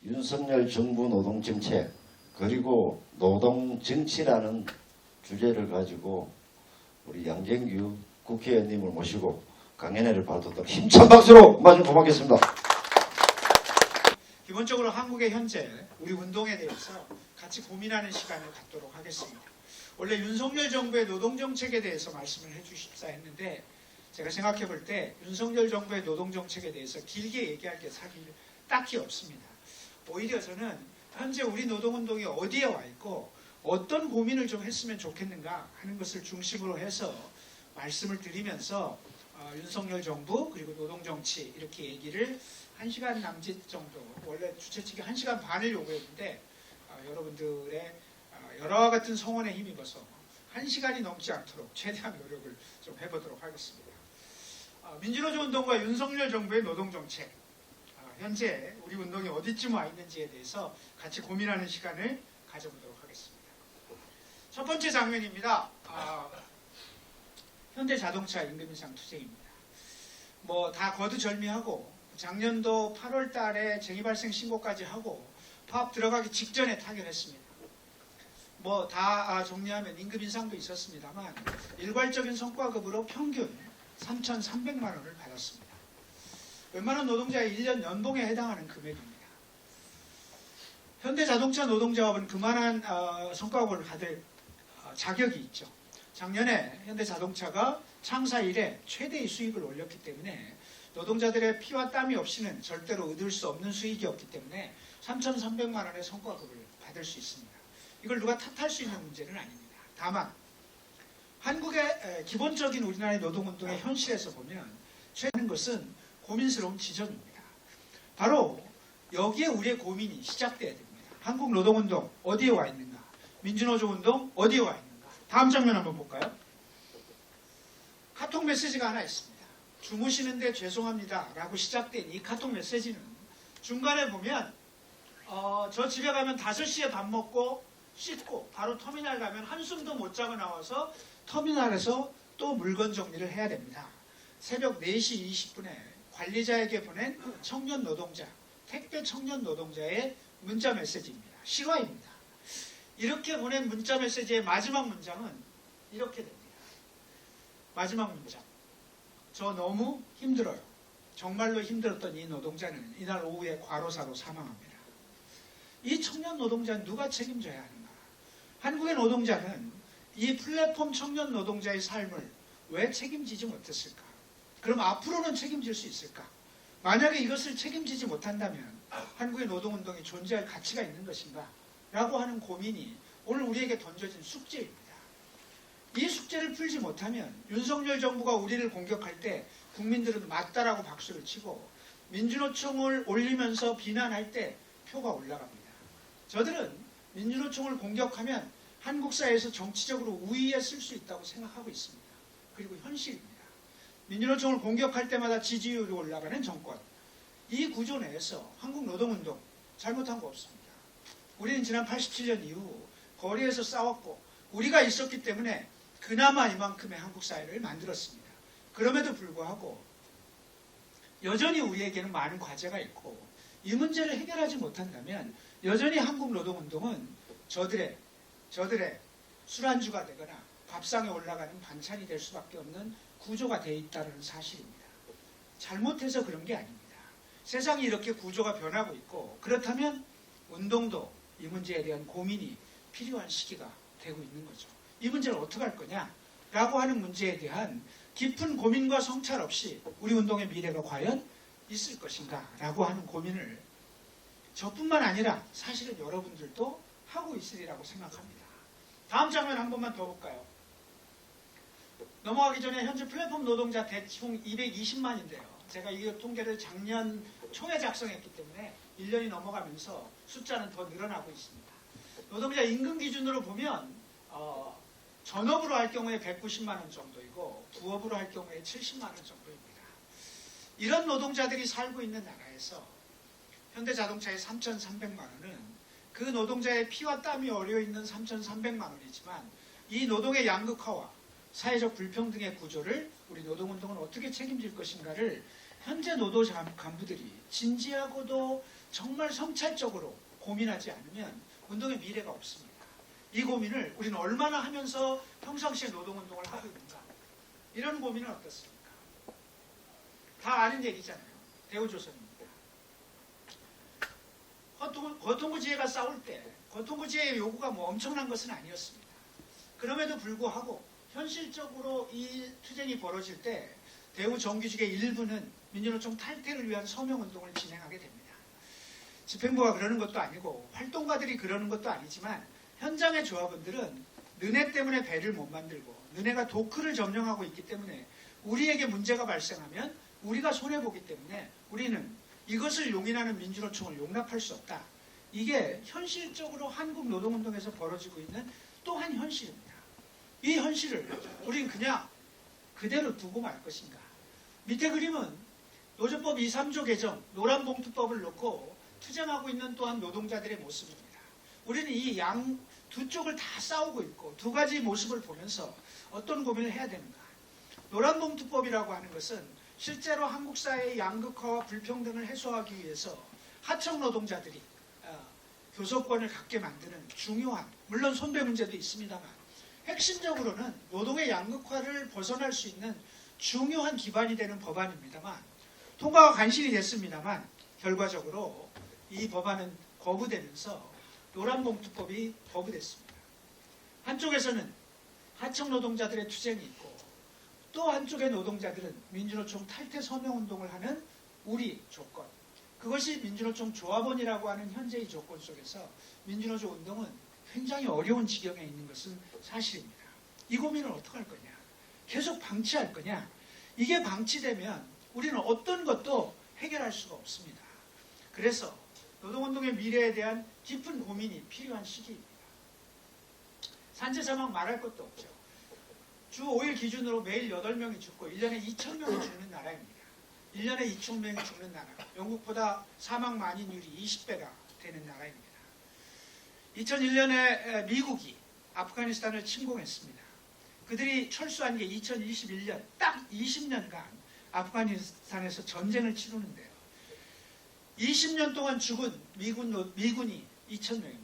윤석열 정부 노동정책 그리고 노동정치라는 주제를 가지고 우리 양정규 국회의원님을 모시고 강연회를 받도록 힘찬 박수로 마주 고맙겠습니다. 기본적으로 한국의 현재 우리 운동에 대해서 같이 고민하는 시간을 갖도록 하겠습니다. 원래 윤석열 정부의 노동정책에 대해서 말씀을 해주십사 했는데 제가 생각해 볼 때 윤석열 정부의 노동정책에 대해서 길게 얘기할 게 사실 딱히 없습니다. 오히려 저는 현재 우리 노동운동이 어디에 와 있고 어떤 고민을 좀 했으면 좋겠는가 하는 것을 중심으로 해서 말씀을 드리면서 윤석열 정부 그리고 노동정치 이렇게 얘기를 1시간 남짓 정도, 원래 주최 측이 1시간 반을 요구했는데 여러분들의 여러 같은 성원에 힘입어서 1시간이 넘지 않도록 최대한 노력을 좀 해보도록 하겠습니다. 민주노조 운동과 윤석열 정부의 노동정책, 현재 우리 운동이 어디쯤 와 있는지에 대해서 같이 고민하는 시간을 가져보도록 하겠습니다. 첫 번째 장면입니다. 현대자동차 임금 인상 투쟁입니다. 뭐 다 거두절미하고 작년도 8월 달에 쟁의 발생 신고까지 하고 파업 들어가기 직전에 타결했습니다. 뭐 다 정리하면 임금 인상도 있었습니다만 일괄적인 성과급으로 평균 3,300만 원을 받았습니다. 웬만한 노동자의 1년 연봉에 해당하는 금액입니다. 현대자동차 노동자업은 그만한 성과급을 받을 자격이 있죠. 작년에 현대자동차가 창사 이래 최대의 수익을 올렸기 때문에 노동자들의 피와 땀이 없이는 절대로 얻을 수 없는 수익이었기 때문에 3,300만 원의 성과급을 받을 수 있습니다. 이걸 누가 탓할 수 있는 문제는 아닙니다. 다만 한국의 기본적인 우리나라의 노동운동의 현실에서 보면 최하는 것은 고민스러운 지점입니다. 바로 여기에 우리의 고민이 시작돼야 됩니다. 한국 노동운동 어디에 와 있는가? 민주노조 운동 어디에 와 있는가? 다음 장면 한번 볼까요? 카톡 메시지가 하나 있습니다. 주무시는데 죄송합니다 라고 시작된 이 카톡 메시지는 중간에 보면 저 집에 가면 5시에 밥 먹고 씻고 바로 터미널 가면 한숨도 못 자고 나와서 터미널에서 또 물건 정리를 해야 됩니다. 새벽 4시 20분에 관리자에게 보낸 청년 노동자, 택배 청년 노동자의 문자 메시지입니다. 실화입니다. 이렇게 보낸 문자 메시지의 마지막 문장은 이렇게 됩니다. 마지막 문장. 저 너무 힘들어요. 정말로 힘들었던 이 노동자는 이날 오후에 과로사로 사망합니다. 이 청년 노동자는 누가 책임져야 하는가? 한국의 노동자는 이 플랫폼 청년 노동자의 삶을 왜 책임지지 못했을까? 그럼 앞으로는 책임질 수 있을까? 만약에 이것을 책임지지 못한다면 한국의 노동운동이 존재할 가치가 있는 것인가? 라고 하는 고민이 오늘 우리에게 던져진 숙제입니다. 이 숙제를 풀지 못하면 윤석열 정부가 우리를 공격할 때 국민들은 맞다라고 박수를 치고 민주노총을 올리면서 비난할 때 표가 올라갑니다. 저들은 민주노총을 공격하면 한국 사회에서 정치적으로 우위에 쓸 수 있다고 생각하고 있습니다. 그리고 현실입니다. 민주노총을 공격할 때마다 지지율이 올라가는 정권. 이 구조 내에서 한국 노동운동 잘못한 거 없습니다. 우리는 지난 87년 이후 거리에서 싸웠고 우리가 있었기 때문에 그나마 이만큼의 한국 사회를 만들었습니다. 그럼에도 불구하고 여전히 우리에게는 많은 과제가 있고 이 문제를 해결하지 못한다면 여전히 한국 노동운동은 저들의 술안주가 되거나 밥상에 올라가는 반찬이 될 수밖에 없는 구조가 되어 있다는 사실입니다. 잘못해서 그런 게 아닙니다. 세상이 이렇게 구조가 변하고 있고 그렇다면 운동도 이 문제에 대한 고민이 필요한 시기가 되고 있는 거죠. 이 문제를 어떻게 할 거냐라고 하는 문제에 대한 깊은 고민과 성찰 없이 우리 운동의 미래가 과연 있을 것인가 라고 하는 고민을 저뿐만 아니라 사실은 여러분들도 하고 있으리라고 생각합니다. 다음 장면 한 번만 더 볼까요? 넘어가기 전에 현재 플랫폼 노동자 대충 220만인데요. 제가 이 통계를 작년 초에 작성했기 때문에 1년이 넘어가면서 숫자는 더 늘어나고 있습니다. 노동자 임금 기준으로 보면 전업으로 할 경우에 190만 원 정도이고 부업으로 할 경우에 70만 원 정도입니다. 이런 노동자들이 살고 있는 나라에서 현대자동차의 3,300만 원은 그 노동자의 피와 땀이 어려있는 3,300만 원이지만 이 노동의 양극화와 사회적 불평등의 구조를 우리 노동운동은 어떻게 책임질 것인가를 현재 노조 간부들이 진지하고도 정말 성찰적으로 고민하지 않으면 운동의 미래가 없습니다. 이 고민을 우리는 얼마나 하면서 평상시에 노동운동을 하고 있는가, 이런 고민은 어떻습니까? 다 아는 얘기잖아요. 대우조선입니다. 거통구지회가 싸울 때 거통구지회의 요구가 뭐 엄청난 것은 아니었습니다. 그럼에도 불구하고 현실적으로 이 투쟁이 벌어질 때 대우 정규직의 일부는 민주노총 탈퇴를 위한 서명운동을 진행하게 됩니다. 집행부가 그러는 것도 아니고 활동가들이 그러는 것도 아니지만 현장의 조합원들은 너네 때문에 배를 못 만들고 너네가 도크를 점령하고 있기 때문에 우리에게 문제가 발생하면 우리가 손해보기 때문에 우리는 이것을 용인하는 민주노총을 용납할 수 없다. 이게 현실적으로 한국 노동운동에서 벌어지고 있는 또 한 현실입니다. 이 현실을 우린 그냥 그대로 두고 말 것인가. 밑에 그림은 노조법 2, 3조 개정, 노란봉투법을 놓고 투쟁하고 있는 또한 노동자들의 모습입니다. 우리는 이 두 쪽을 다 싸우고 있고 두 가지 모습을 보면서 어떤 고민을 해야 되는가. 노란봉투법이라고 하는 것은 실제로 한국 사회의 양극화와 불평등을 해소하기 위해서 하청 노동자들이 교섭권을 갖게 만드는 중요한, 물론 손배 문제도 있습니다만 핵심적으로는 노동의 양극화를 벗어날 수 있는 중요한 기반이 되는 법안입니다만 통과가 간신히 됐습니다만 결과적으로 이 법안은 거부되면서 노란봉투법이 거부됐습니다. 한쪽에서는 하청 노동자들의 투쟁이 있고 또 한쪽의 노동자들은 민주노총 탈퇴 서명운동을 하는 우리 조건, 그것이 민주노총 조합원이라고 하는 현재의 조건 속에서 민주노조 운동은 굉장히 어려운 지경에 있는 것은 사실입니다. 이 고민을 어떻게 할 거냐, 계속 방치할 거냐. 이게 방치되면 우리는 어떤 것도 해결할 수가 없습니다. 그래서 노동운동의 미래에 대한 깊은 고민이 필요한 시기입니다. 산재사망 말할 것도 없죠. 주 5일 기준으로 매일 8명이 죽고 1년에 2,000명이 죽는 나라입니다. 1년에 2,000명이 죽는 나라. 영국보다 사망 만인율이 20배가 되는 나라입니다. 2001년에 미국이 아프가니스탄을 침공했습니다. 그들이 철수한 게 2021년, 딱 20년간 아프가니스탄에서 전쟁을 치르는데요. 20년 동안 죽은 미군이 2,000명입니다.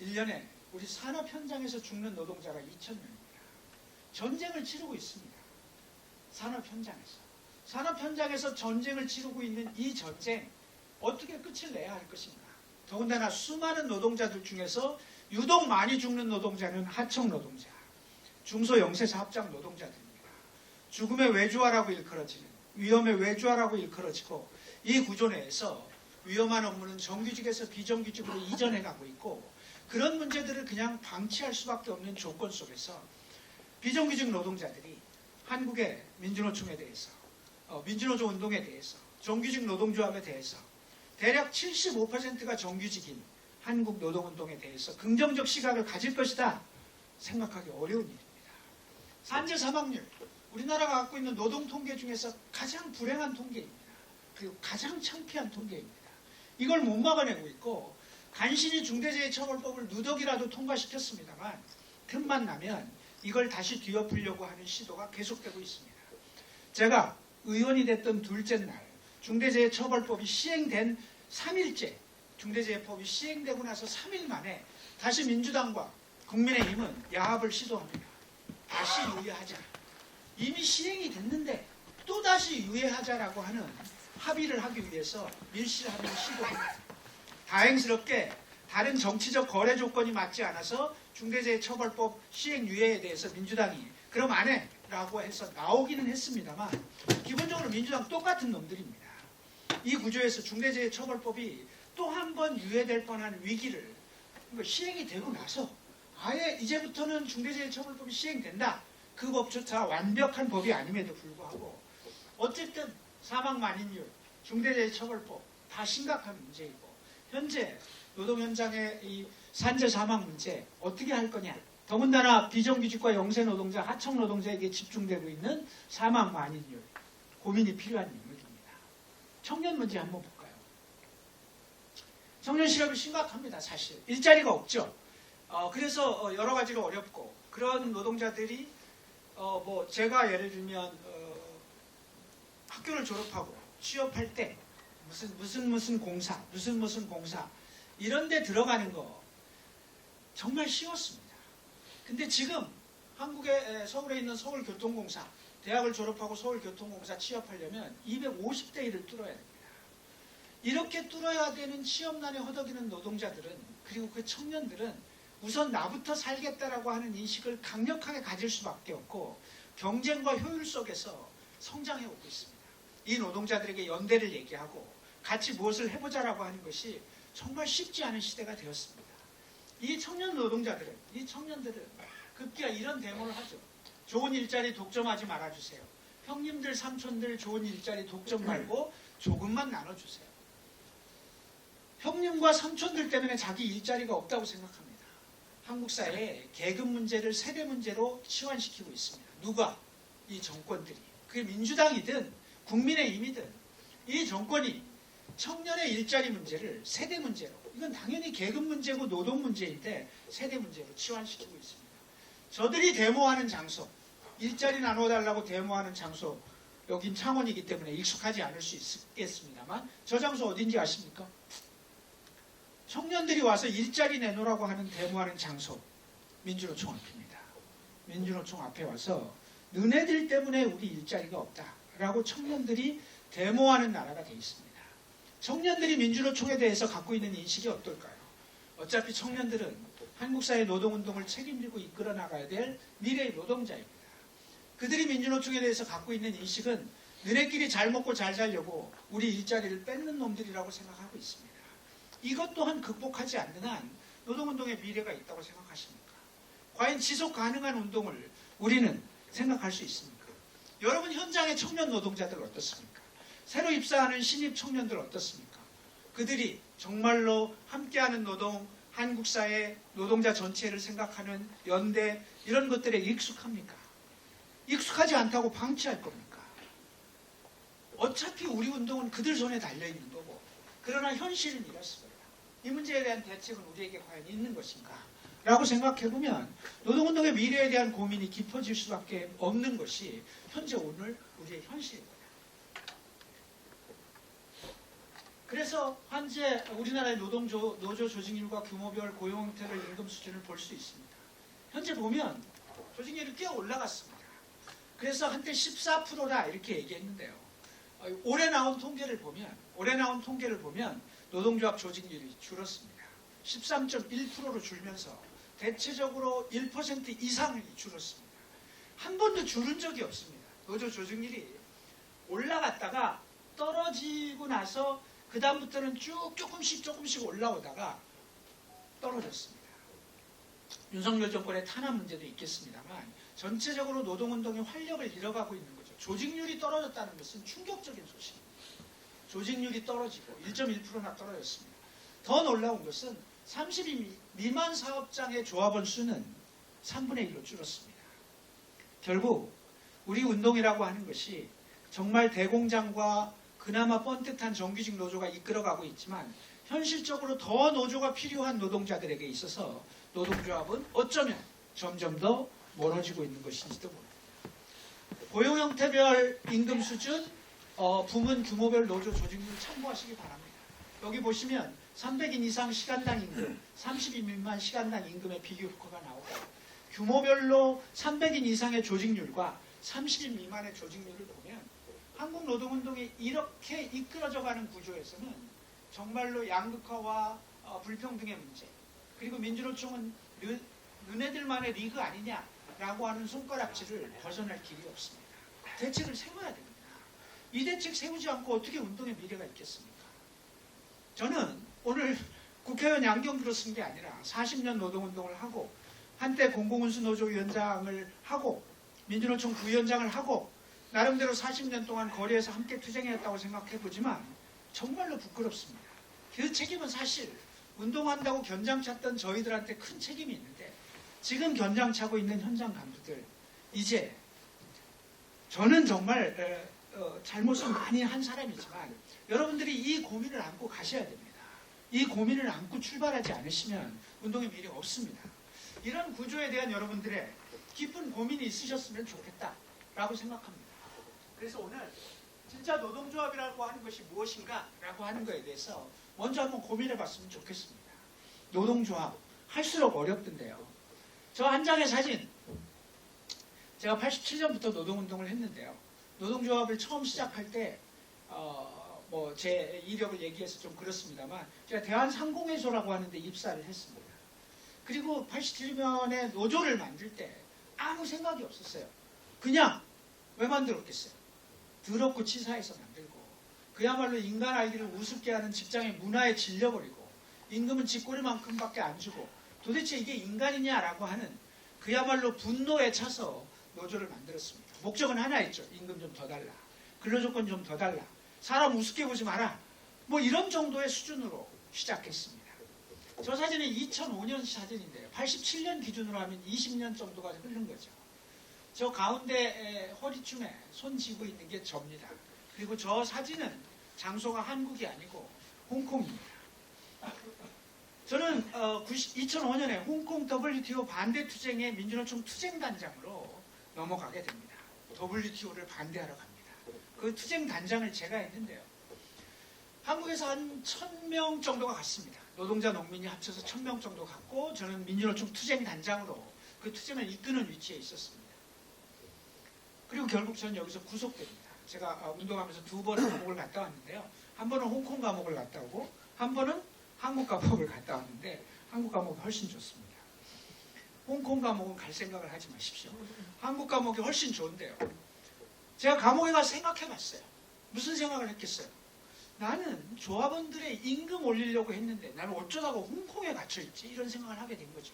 1년에 우리 산업 현장에서 죽는 노동자가 2,000명입니다. 전쟁을 치르고 있습니다. 산업 현장에서. 산업 현장에서 전쟁을 치르고 있는 이 전쟁, 어떻게 끝을 내야 할 것인가. 더군다나 수많은 노동자들 중에서 유독 많이 죽는 노동자는 하청 노동자, 중소영세사업장 노동자들입니다. 죽음의 외주화라고 일컬어지는, 위험의 외주화라고 일컬어지고 이 구조 내에서 위험한 업무는 정규직에서 비정규직으로 이전해가고 있고 그런 문제들을 그냥 방치할 수밖에 없는 조건 속에서 비정규직 노동자들이 한국의 민주노총에 대해서, 민주노조 운동에 대해서, 정규직 노동조합에 대해서 대략 75%가 정규직인 한국 노동운동에 대해서 긍정적 시각을 가질 것이다 생각하기 어려운 일입니다. 산재 사망률, 우리나라가 갖고 있는 노동 통계 중에서 가장 불행한 통계입니다. 그리고 가장 창피한 통계입니다. 이걸 못 막아내고 있고 간신히 중대재해처벌법을 누더기라도 통과시켰습니다만 틈만 나면 이걸 다시 뒤엎으려고 하는 시도가 계속되고 있습니다. 제가 의원이 됐던 둘째 날 중대재해처벌법이 시행된 3일째, 중대재해법이 시행되고 나서 3일 만에 다시 민주당과 국민의힘은 야합을 시도합니다. 다시 유예하자. 이미 시행이 됐는데 또다시 유예하자라고 하는 합의를 하기 위해서 밀실합의를 시도합니다. 다행스럽게 다른 정치적 거래 조건이 맞지 않아서 중대재해처벌법 시행 유예에 대해서 민주당이 그럼 안 해 라고 해서 나오기는 했습니다만 기본적으로 민주당 똑같은 놈들입니다. 이 구조에서 중대재해처벌법이 또 한 번 유예될 뻔한 위기를 시행이 되고 나서 아예 이제부터는 중대재해처벌법이 시행된다. 그 법조차 완벽한 법이 아님에도 불구하고 어쨌든 사망 만인율, 중대재해처벌법 다 심각한 문제이고 현재 노동 현장의 이 산재 사망 문제 어떻게 할 거냐. 더군다나 비정규직과 영세노동자, 하청노동자에게 집중되고 있는 사망 만인율, 고민이 필요한 영역입니다. 청년 문제 한번 볼까요? 청년 실업이 심각합니다. 사실 일자리가 없죠. 그래서 여러 가지로 어렵고 그런 노동자들이 뭐 제가 예를 들면 학교를 졸업하고 취업할 때 무슨 공사, 무슨 공사 이런 데 들어가는 거 정말 쉬웠습니다. 근데 지금 서울에 있는 서울교통공사, 대학을 졸업하고 서울교통공사 취업하려면 250대 1을 뚫어야 됩니다. 이렇게 뚫어야 되는 취업난에 허덕이는 노동자들은, 그리고 그 청년들은 우선 나부터 살겠다라고 하는 인식을 강력하게 가질 수밖에 없고 경쟁과 효율 속에서 성장해 오고 있습니다. 이 노동자들에게 연대를 얘기하고 같이 무엇을 해보자라고 하는 것이 정말 쉽지 않은 시대가 되었습니다. 이 청년들은 급기야 이런 데모를 하죠. 좋은 일자리 독점하지 말아주세요. 형님들, 삼촌들 좋은 일자리 독점 말고 조금만 나눠주세요. 형님과 삼촌들 때문에 자기 일자리가 없다고 생각합니다. 한국 사회에 계급 문제를 세대 문제로 치환시키고 있습니다. 누가? 이 정권들이. 그게 민주당이든 국민의힘이든 이 정권이 청년의 일자리 문제를 세대 문제로, 이건 당연히 계급 문제고 노동 문제인데 세대 문제로 치환시키고 있습니다. 저들이 데모하는 장소, 일자리 나눠달라고 데모하는 장소, 여긴 창원이기 때문에 익숙하지 않을 수 있겠습니다만 저 장소 어딘지 아십니까? 청년들이 와서 일자리 내놓으라고 하는 데모하는 장소, 민주노총 앞입니다. 민주노총 앞에 와서 너네들 때문에 우리 일자리가 없다라고 청년들이 데모하는 나라가 되어 있습니다. 청년들이 민주노총에 대해서 갖고 있는 인식이 어떨까요? 어차피 청년들은 한국 사회 노동운동을 책임지고 이끌어 나가야 될 미래의 노동자입니다. 그들이 민주노총에 대해서 갖고 있는 인식은 너네끼리 잘 먹고 잘 살려고 우리 일자리를 뺏는 놈들이라고 생각하고 있습니다. 이것 또한 극복하지 않는 한 노동운동의 미래가 있다고 생각하십니까? 과연 지속 가능한 운동을 우리는 생각할 수 있습니까? 여러분 현장의 청년 노동자들 어떻습니까? 새로 입사하는 신입 청년들 어떻습니까? 그들이 정말로 함께하는 노동, 한국 사회 노동자 전체를 생각하는 연대 이런 것들에 익숙합니까? 익숙하지 않다고 방치할 겁니까? 어차피 우리 운동은 그들 손에 달려있는 거고, 그러나 현실은 이렇습니다. 이 문제에 대한 대책은 우리에게 과연 있는 것인가? 라고 생각해보면 노동운동의 미래에 대한 고민이 깊어질 수밖에 없는 것이 현재 오늘 우리의 현실입니다. 그래서 현재 우리나라의 노조 조직률과 규모별 고용 형태별 임금 수준을 볼 수 있습니다. 현재 보면 조직률이 꽤 올라갔습니다. 그래서 한때 14%다 이렇게 얘기했는데요. 올해 나온 통계를 보면 노동조합 조직률이 줄었습니다. 13.1%로 줄면서 대체적으로 1% 이상이 줄었습니다. 한 번도 줄은 적이 없습니다. 노조 조직률이 올라갔다가 떨어지고 나서 그 다음부터는 쭉 조금씩 올라오다가 떨어졌습니다. 윤석열 정권의 탄압 문제도 있겠습니다만 전체적으로 노동운동의 활력을 잃어가고 있는 거죠. 조직률이 떨어졌다는 것은 충격적인 소식입니다. 조직률이 떨어지고 1.1%나 떨어졌습니다. 더 놀라운 것은 30인 미만 사업장의 조합원 수는 3분의 1로 줄었습니다. 결국 우리 운동이라고 하는 것이 정말 대공장과 그나마 뻔듯한 정규직 노조가 이끌어가고 있지만 현실적으로 더 노조가 필요한 노동자들에게 있어서 노동조합은 어쩌면 점점 더 멀어지고 있는 것인지도 모릅니다. 고용 형태별 임금 수준, 부문 규모별 노조 조직률 참고하시기 바랍니다. 여기 보시면 300인 이상 시간당 임금, 30인 미만 시간당 임금의 비교 효과가 나오고 규모별로 300인 이상의 조직률과 30인 미만의 조직률을 보면 한국 노동운동이 이렇게 이끌어져가는 구조에서는 정말로 양극화와 불평등의 문제, 그리고 민주노총은 너네들만의 리그 아니냐라고 하는 손가락질을 벗어날 길이 없습니다. 대책을 세워야 됩니다. 이 대책 세우지 않고 어떻게 운동의 미래가 있겠습니까? 저는 오늘 국회의원 양경규로 쓴 게 아니라 40년 노동운동을 하고 한때 공공운수노조위원장을 하고 민주노총 부위원장을 하고 나름대로 40년 동안 거리에서 함께 투쟁했다고 생각해보지만 정말로 부끄럽습니다. 그 책임은 사실 운동한다고 견장 찼던 저희들한테 큰 책임이 있는데 지금 견장 차고 있는 현장 간부들, 이제 저는 정말 잘못을 많이 한 사람이지만 여러분들이 이 고민을 안고 가셔야 됩니다. 이 고민을 안고 출발하지 않으시면 운동의 미래가 없습니다. 이런 구조에 대한 여러분들의 깊은 고민이 있으셨으면 좋겠다라고 생각합니다. 그래서 오늘 진짜 노동조합이라고 하는 것이 무엇인가라고 하는 것에 대해서 먼저 한번 고민해 봤으면 좋겠습니다. 노동조합 할수록 어렵던데요. 저 한 장의 사진, 제가 87년부터 노동운동을 했는데요. 노동조합을 처음 시작할 때 뭐 제 이력을 얘기해서 좀 그렇습니다만 제가 대한상공회소라고 하는데 입사를 했습니다. 그리고 87년에 노조를 만들 때 아무 생각이 없었어요. 그냥 왜 만들었겠어요? 더럽고 치사해서 만들고 그야말로 인간 아이들을 우습게 하는 직장의 문화에 질려버리고 임금은 쥐꼬리만큼밖에 안 주고 도대체 이게 인간이냐라고 하는 그야말로 분노에 차서 노조를 만들었습니다. 목적은 하나였죠. 임금 좀 더 달라. 근로조건 좀 더 달라. 사람 우습게 보지 마라. 뭐 이런 정도의 수준으로 시작했습니다. 저 사진은 2005년 사진인데요. 87년 기준으로 하면 20년 정도가 흐른 거죠. 저 가운데 허리춤에 손 쥐고 있는 게 접니다. 그리고 저 사진은 장소가 한국이 아니고 홍콩입니다. 저는 2005년에 홍콩 WTO 반대 투쟁의 민주노총 투쟁단장으로 넘어가게 됩니다. WTO를 반대하러 갑니다. 그 투쟁단장을 제가 했는데요. 한국에서 한 1000명 정도가 갔습니다. 노동자 농민이 합쳐서 1000명 정도 갔고 저는 민주노총 투쟁단장으로 그 투쟁을 이끄는 위치에 있었습니다. 그리고 결국 저는 여기서 구속됩니다. 제가 운동하면서 2번 감옥을 갔다 왔는데요. 한 번은 홍콩 감옥을 갔다 오고 한 번은 한국 감옥을 갔다 왔는데 한국 감옥이 훨씬 좋습니다. 홍콩 감옥은 갈 생각을 하지 마십시오. 한국 감옥이 훨씬 좋은데요. 제가 감옥에 가서 생각해 봤어요. 무슨 생각을 했겠어요? 나는 조합원들의 임금 올리려고 했는데 나는 어쩌다가 홍콩에 갇혀있지? 이런 생각을 하게 된 거죠.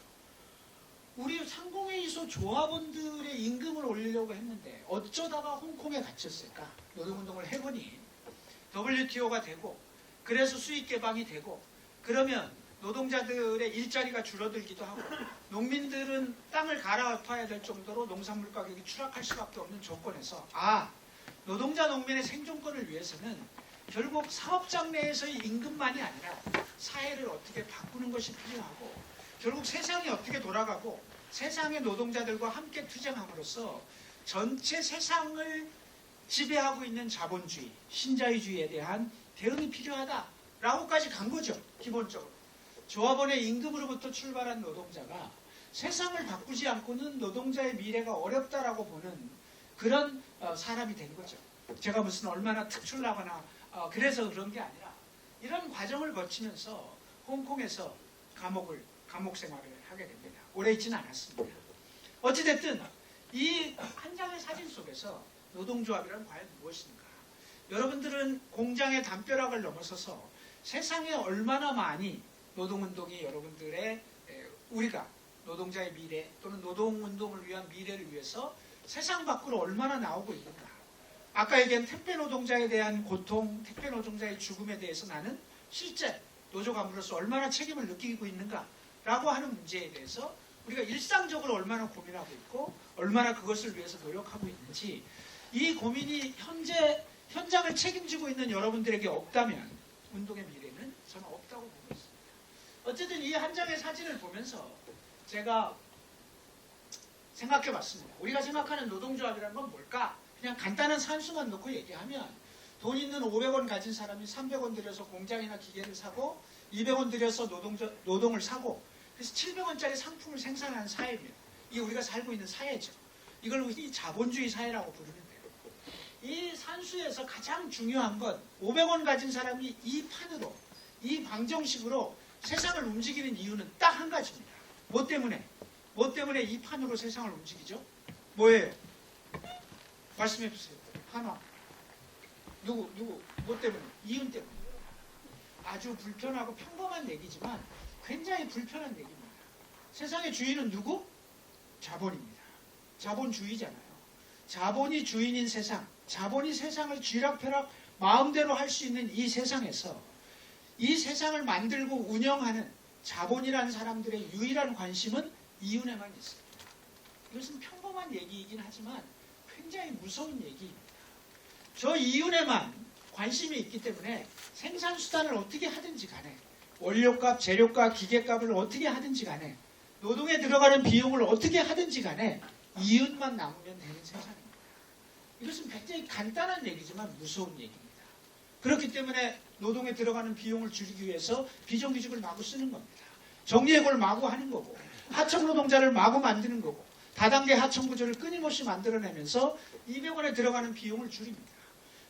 우리 상공회의소 조합원들의 임금을 올리려고 했는데 어쩌다가 홍콩에 갇혔을까? 노동운동을 해보니 WTO가 되고 그래서 수익 개방이 되고 그러면 노동자들의 일자리가 줄어들기도 하고 농민들은 땅을 갈아엎어야 될 정도로 농산물 가격이 추락할 수밖에 없는 조건에서 노동자 농민의 생존권을 위해서는 결국 사업장 내에서의 임금만이 아니라 사회를 어떻게 바꾸는 것이 필요하고 결국 세상이 어떻게 돌아가고 세상의 노동자들과 함께 투쟁함으로써 전체 세상을 지배하고 있는 자본주의, 신자유주의에 대한 대응이 필요하다라고까지 간 거죠. 기본적으로. 조합원의 임금으로부터 출발한 노동자가 세상을 바꾸지 않고는 노동자의 미래가 어렵다라고 보는 그런 사람이 된 거죠. 제가 무슨 얼마나 특출나거나 그래서 그런 게 아니라 이런 과정을 거치면서 홍콩에서 감옥 생활을 하게 됩니다. 오래 있지는 않았습니다. 어찌됐든 이 한 장의 사진 속에서 노동조합이란 과연 무엇인가? 여러분들은 공장의 담벼락을 넘어서서 세상에 얼마나 많이 노동운동이 여러분들의 우리가 노동자의 미래 또는 노동운동을 위한 미래를 위해서 세상 밖으로 얼마나 나오고 있는가? 아까 얘기한 택배 노동자에 대한 고통, 택배 노동자의 죽음에 대해서 나는 실제 노조 간부로서 얼마나 책임을 느끼고 있는가라고 하는 문제에 대해서 우리가 일상적으로 얼마나 고민하고 있고 얼마나 그것을 위해서 노력하고 있는지 이 고민이 현장을 책임지고 있는 여러분들에게 없다면 운동의 미래는 저는 없다고 보고 있습니다. 어쨌든 이 한 장의 사진을 보면서 제가 생각해 봤습니다. 우리가 생각하는 노동조합이라는 건 뭘까? 그냥 간단한 산수만 놓고 얘기하면 돈 있는 500원 가진 사람이 300원 들여서 공장이나 기계를 사고 200원 들여서 노동을 사고 그래서 700원짜리 상품을 생산하는 사회입니다. 이게 우리가 살고 있는 사회죠. 이걸 흔히 자본주의 사회라고 부르는데요. 이 산수에서 가장 중요한 건 500원 가진 사람이 이 판으로 이 방정식으로 세상을 움직이는 이유는 딱 한 가지입니다. 뭐 때문에 이 판으로 세상을 움직이죠? 뭐예요? 말씀해 보세요. 하나. 누구? 뭐 때문에? 이윤 때문에. 아주 불편하고 평범한 얘기지만 굉장히 불편한 얘기입니다. 세상의 주인은 누구? 자본입니다. 자본주의잖아요. 자본이 주인인 세상, 자본이 세상을 쥐락펴락 마음대로 할 수 있는 이 세상에서 이 세상을 만들고 운영하는 자본이라는 사람들의 유일한 관심은 이윤에만 있습니다. 이것은 평범한 얘기이긴 하지만 굉장히 무서운 얘기입니다. 저 이윤에만 관심이 있기 때문에 생산수단을 어떻게 하든지 간에 원료값, 재료값, 기계값을 어떻게 하든지 간에 노동에 들어가는 비용을 어떻게 하든지 간에 이윤만 남으면 되는 세상입니다. 이것은 굉장히 간단한 얘기지만 무서운 얘기입니다. 그렇기 때문에 노동에 들어가는 비용을 줄이기 위해서 비정규직을 마구 쓰는 겁니다. 정리해고를 마구 하는 거고 하청 노동자를 마구 만드는 거고 다단계 하청 구조를 끊임없이 만들어내면서 200원에 들어가는 비용을 줄입니다.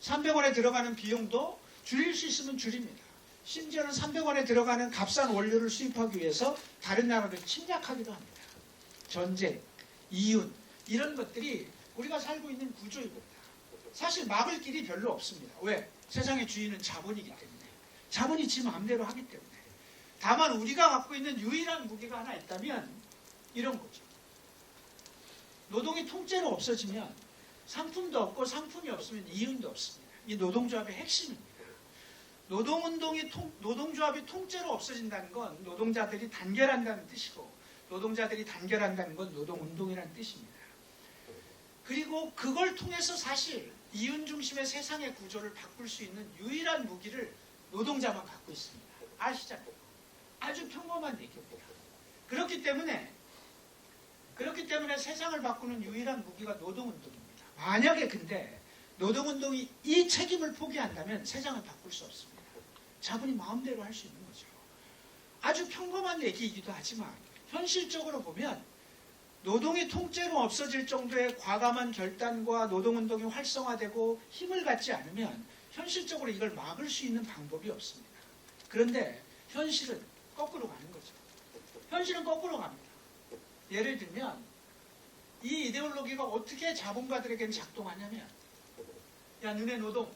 300원에 들어가는 비용도 줄일 수 있으면 줄입니다. 심지어는 300원에 들어가는 값싼 원료를 수입하기 위해서 다른 나라를 침략하기도 합니다. 전쟁, 이윤 이런 것들이 우리가 살고 있는 구조입니다. 사실 막을 길이 별로 없습니다. 왜? 세상의 주인은 자본이기 때문에. 자본이 지 마음대로 하기 때문에. 다만 우리가 갖고 있는 유일한 무기가 하나 있다면 이런 거죠. 노동이 통째로 없어지면 상품도 없고 상품이 없으면 이윤도 없습니다. 이 노동조합의 핵심입니다. 노동조합이 통째로 없어진다는 건 노동자들이 단결한다는 뜻이고 노동자들이 단결한다는 건 노동운동이라는 뜻입니다. 그리고 그걸 통해서 사실 이윤 중심의 세상의 구조를 바꿀 수 있는 유일한 무기를 노동자만 갖고 있습니다. 아시잖아요. 아주 평범한 얘기입니다. 그렇기 때문에 세상을 바꾸는 유일한 무기가 노동운동입니다. 만약에 근데 노동운동이 이 책임을 포기한다면 세상을 바꿀 수 없습니다. 자본이 마음대로 할 수 있는 거죠. 아주 평범한 얘기이기도 하지만 현실적으로 보면 노동이 통째로 없어질 정도의 과감한 결단과 노동운동이 활성화되고 힘을 갖지 않으면 현실적으로 이걸 막을 수 있는 방법이 없습니다. 그런데 현실은 거꾸로 가는 거죠. 현실은 거꾸로 갑니다. 예를 들면 이 이데올로기가 어떻게 자본가들에게는 작동하냐면 야 너네 노동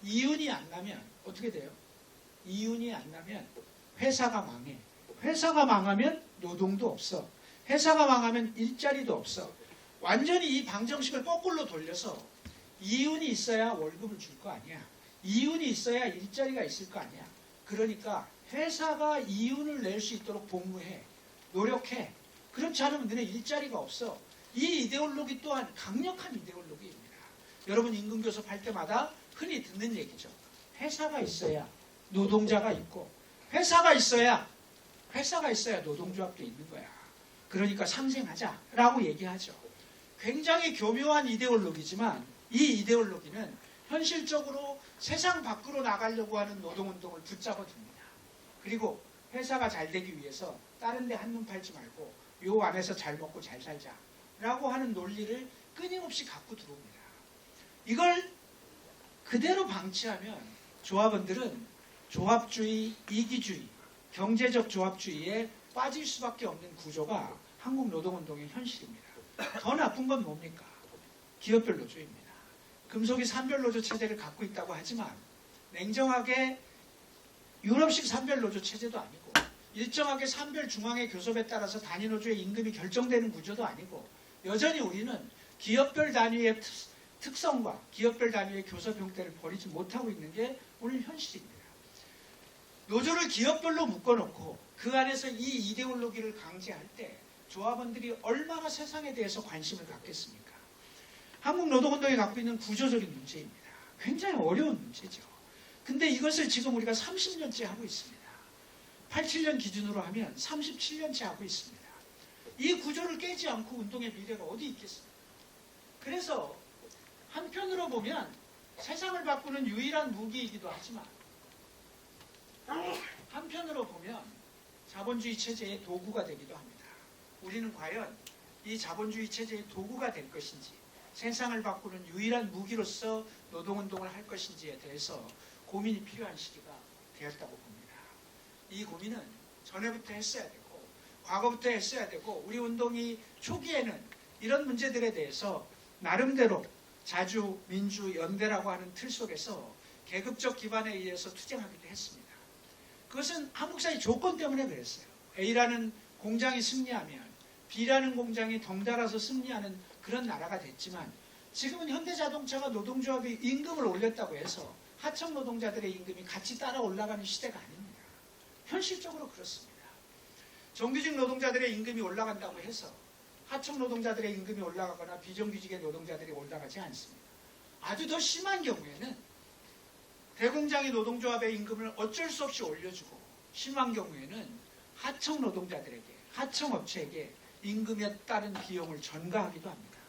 이윤이 안 나면 어떻게 돼요? 이윤이 안 나면 회사가 망해. 회사가 망하면 노동도 없어. 회사가 망하면 일자리도 없어. 완전히 이 방정식을 거꾸로 돌려서 이윤이 있어야 월급을 줄 거 아니야. 이윤이 있어야 일자리가 있을 거 아니야. 그러니까 회사가 이윤을 낼 수 있도록 복무해. 노력해. 그렇지 않으면 너네 일자리가 없어. 이 이데올로기 또한 강력한 이데올로기입니다. 여러분 임금교섭 할 때마다 흔히 듣는 얘기죠. 회사가 있어야 노동자가 있고 회사가 있어야 노동조합도 있는 거야. 그러니까 상생하자라고 얘기하죠. 굉장히 교묘한 이데올로기지만 이 이데올로기는 현실적으로 세상 밖으로 나가려고 하는 노동운동을 붙잡아 줍니다. 그리고 회사가 잘 되기 위해서 다른 데 한눈 팔지 말고 요 안에서 잘 먹고 잘 살자라고 하는 논리를 끊임없이 갖고 들어옵니다. 이걸 그대로 방치하면 조합원들은 조합주의, 이기주의, 경제적 조합주의에 빠질 수밖에 없는 구조가 한국 노동운동의 현실입니다. 더 나쁜 건 뭡니까? 기업별 노조입니다. 금속이 산별 노조 체제를 갖고 있다고 하지만 냉정하게 유럽식 산별 노조 체제도 아니고 일정하게 산별 중앙의 교섭에 따라서 단위 노조의 임금이 결정되는 구조도 아니고 여전히 우리는 기업별 단위의 특성과 기업별 단위의 교섭 형태를 버리지 못하고 있는 게 오늘 현실입니다. 노조를 기업별로 묶어놓고 그 안에서 이 이데올로기를 강제할 때 조합원들이 얼마나 세상에 대해서 관심을 갖겠습니까? 한국 노동운동이 갖고 있는 구조적인 문제입니다. 굉장히 어려운 문제죠. 근데 이것을 지금 우리가 30년째 하고 있습니다. 87년 기준으로 하면 37년째 하고 있습니다. 이 구조를 깨지 않고 운동의 미래가 어디 있겠습니까? 그래서 한편으로 보면 세상을 바꾸는 유일한 무기이기도 하지만 한편으로 보면 자본주의 체제의 도구가 되기도 합니다. 우리는 과연 이 자본주의 체제의 도구가 될 것인지 세상을 바꾸는 유일한 무기로서 노동운동을 할 것인지에 대해서 고민이 필요한 시기가 되었다고 봅니다. 이 고민은 전에부터 했어야 되고 과거부터 했어야 되고 우리 운동이 초기에는 이런 문제들에 대해서 나름대로 자주, 민주, 연대라고 하는 틀 속에서 계급적 기반에 의해서 투쟁하기도 했습니다. 그것은 한국 사회 조건 때문에 그랬어요. A라는 공장이 승리하면 B라는 공장이 덩달아서 승리하는 그런 나라가 됐지만 지금은 현대자동차가 노동조합이 임금을 올렸다고 해서 하청 노동자들의 임금이 같이 따라 올라가는 시대가 아닙니다. 현실적으로 그렇습니다. 정규직 노동자들의 임금이 올라간다고 해서 하청 노동자들의 임금이 올라가거나 비정규직의 노동자들이 올라가지 않습니다. 아주 더 심한 경우에는 대공장의 노동조합의 임금을 어쩔 수 없이 올려주고 심한 경우에는 하청 노동자들에게, 하청 업체에게 임금에 따른 비용을 전가하기도 합니다.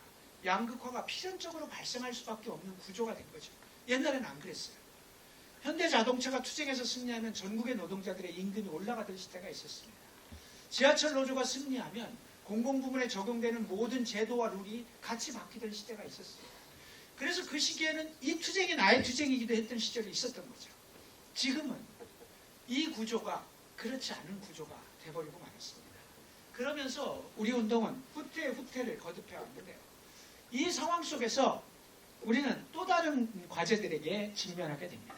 양극화가 필연적으로 발생할 수밖에 없는 구조가 된 거죠. 옛날에는 안 그랬어요. 현대자동차가 투쟁에서 승리하면 전국의 노동자들의 임금이 올라가던 시대가 있었습니다. 지하철 노조가 승리하면 공공부문에 적용되는 모든 제도와 룰이 같이 바뀌던 시대가 있었어요. 그래서 그 시기에는 이 투쟁이 나의 투쟁이기도 했던 시절이 있었던 거죠. 지금은 이 구조가 그렇지 않은 구조가 돼버리고 말았습니다. 그러면서 우리 운동은 후퇴의 후퇴를 거듭해 왔는데요. 이 상황 속에서 우리는 또 다른 과제들에게 직면하게 됩니다.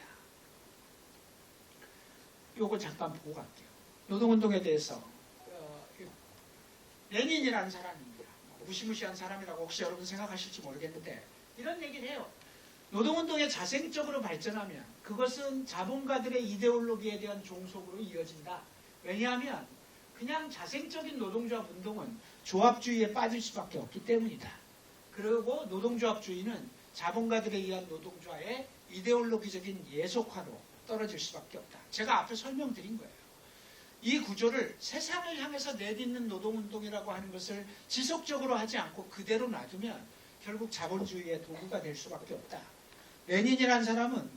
요거 잠깐 보고 갈게요. 노동운동에 대해서 레닌이라는 사람입니다. 무시무시한 사람이라고 혹시 여러분 생각하실지 모르겠는데 이런 얘기를 해요. 노동운동이 자생적으로 발전하면 그것은 자본가들의 이데올로기에 대한 종속으로 이어진다. 왜냐하면 그냥 자생적인 노동조합 운동은 조합주의에 빠질 수밖에 없기 때문이다. 그리고 노동조합주의는 자본가들에 의한 노동조합의 이데올로기적인 예속화로 떨어질 수밖에 없다. 제가 앞에 설명드린 거예요. 이 구조를 세상을 향해서 내딛는 노동운동이라고 하는 것을 지속적으로 하지 않고 그대로 놔두면 결국 자본주의의 도구가 될 수밖에 없다. 레닌이라는 사람은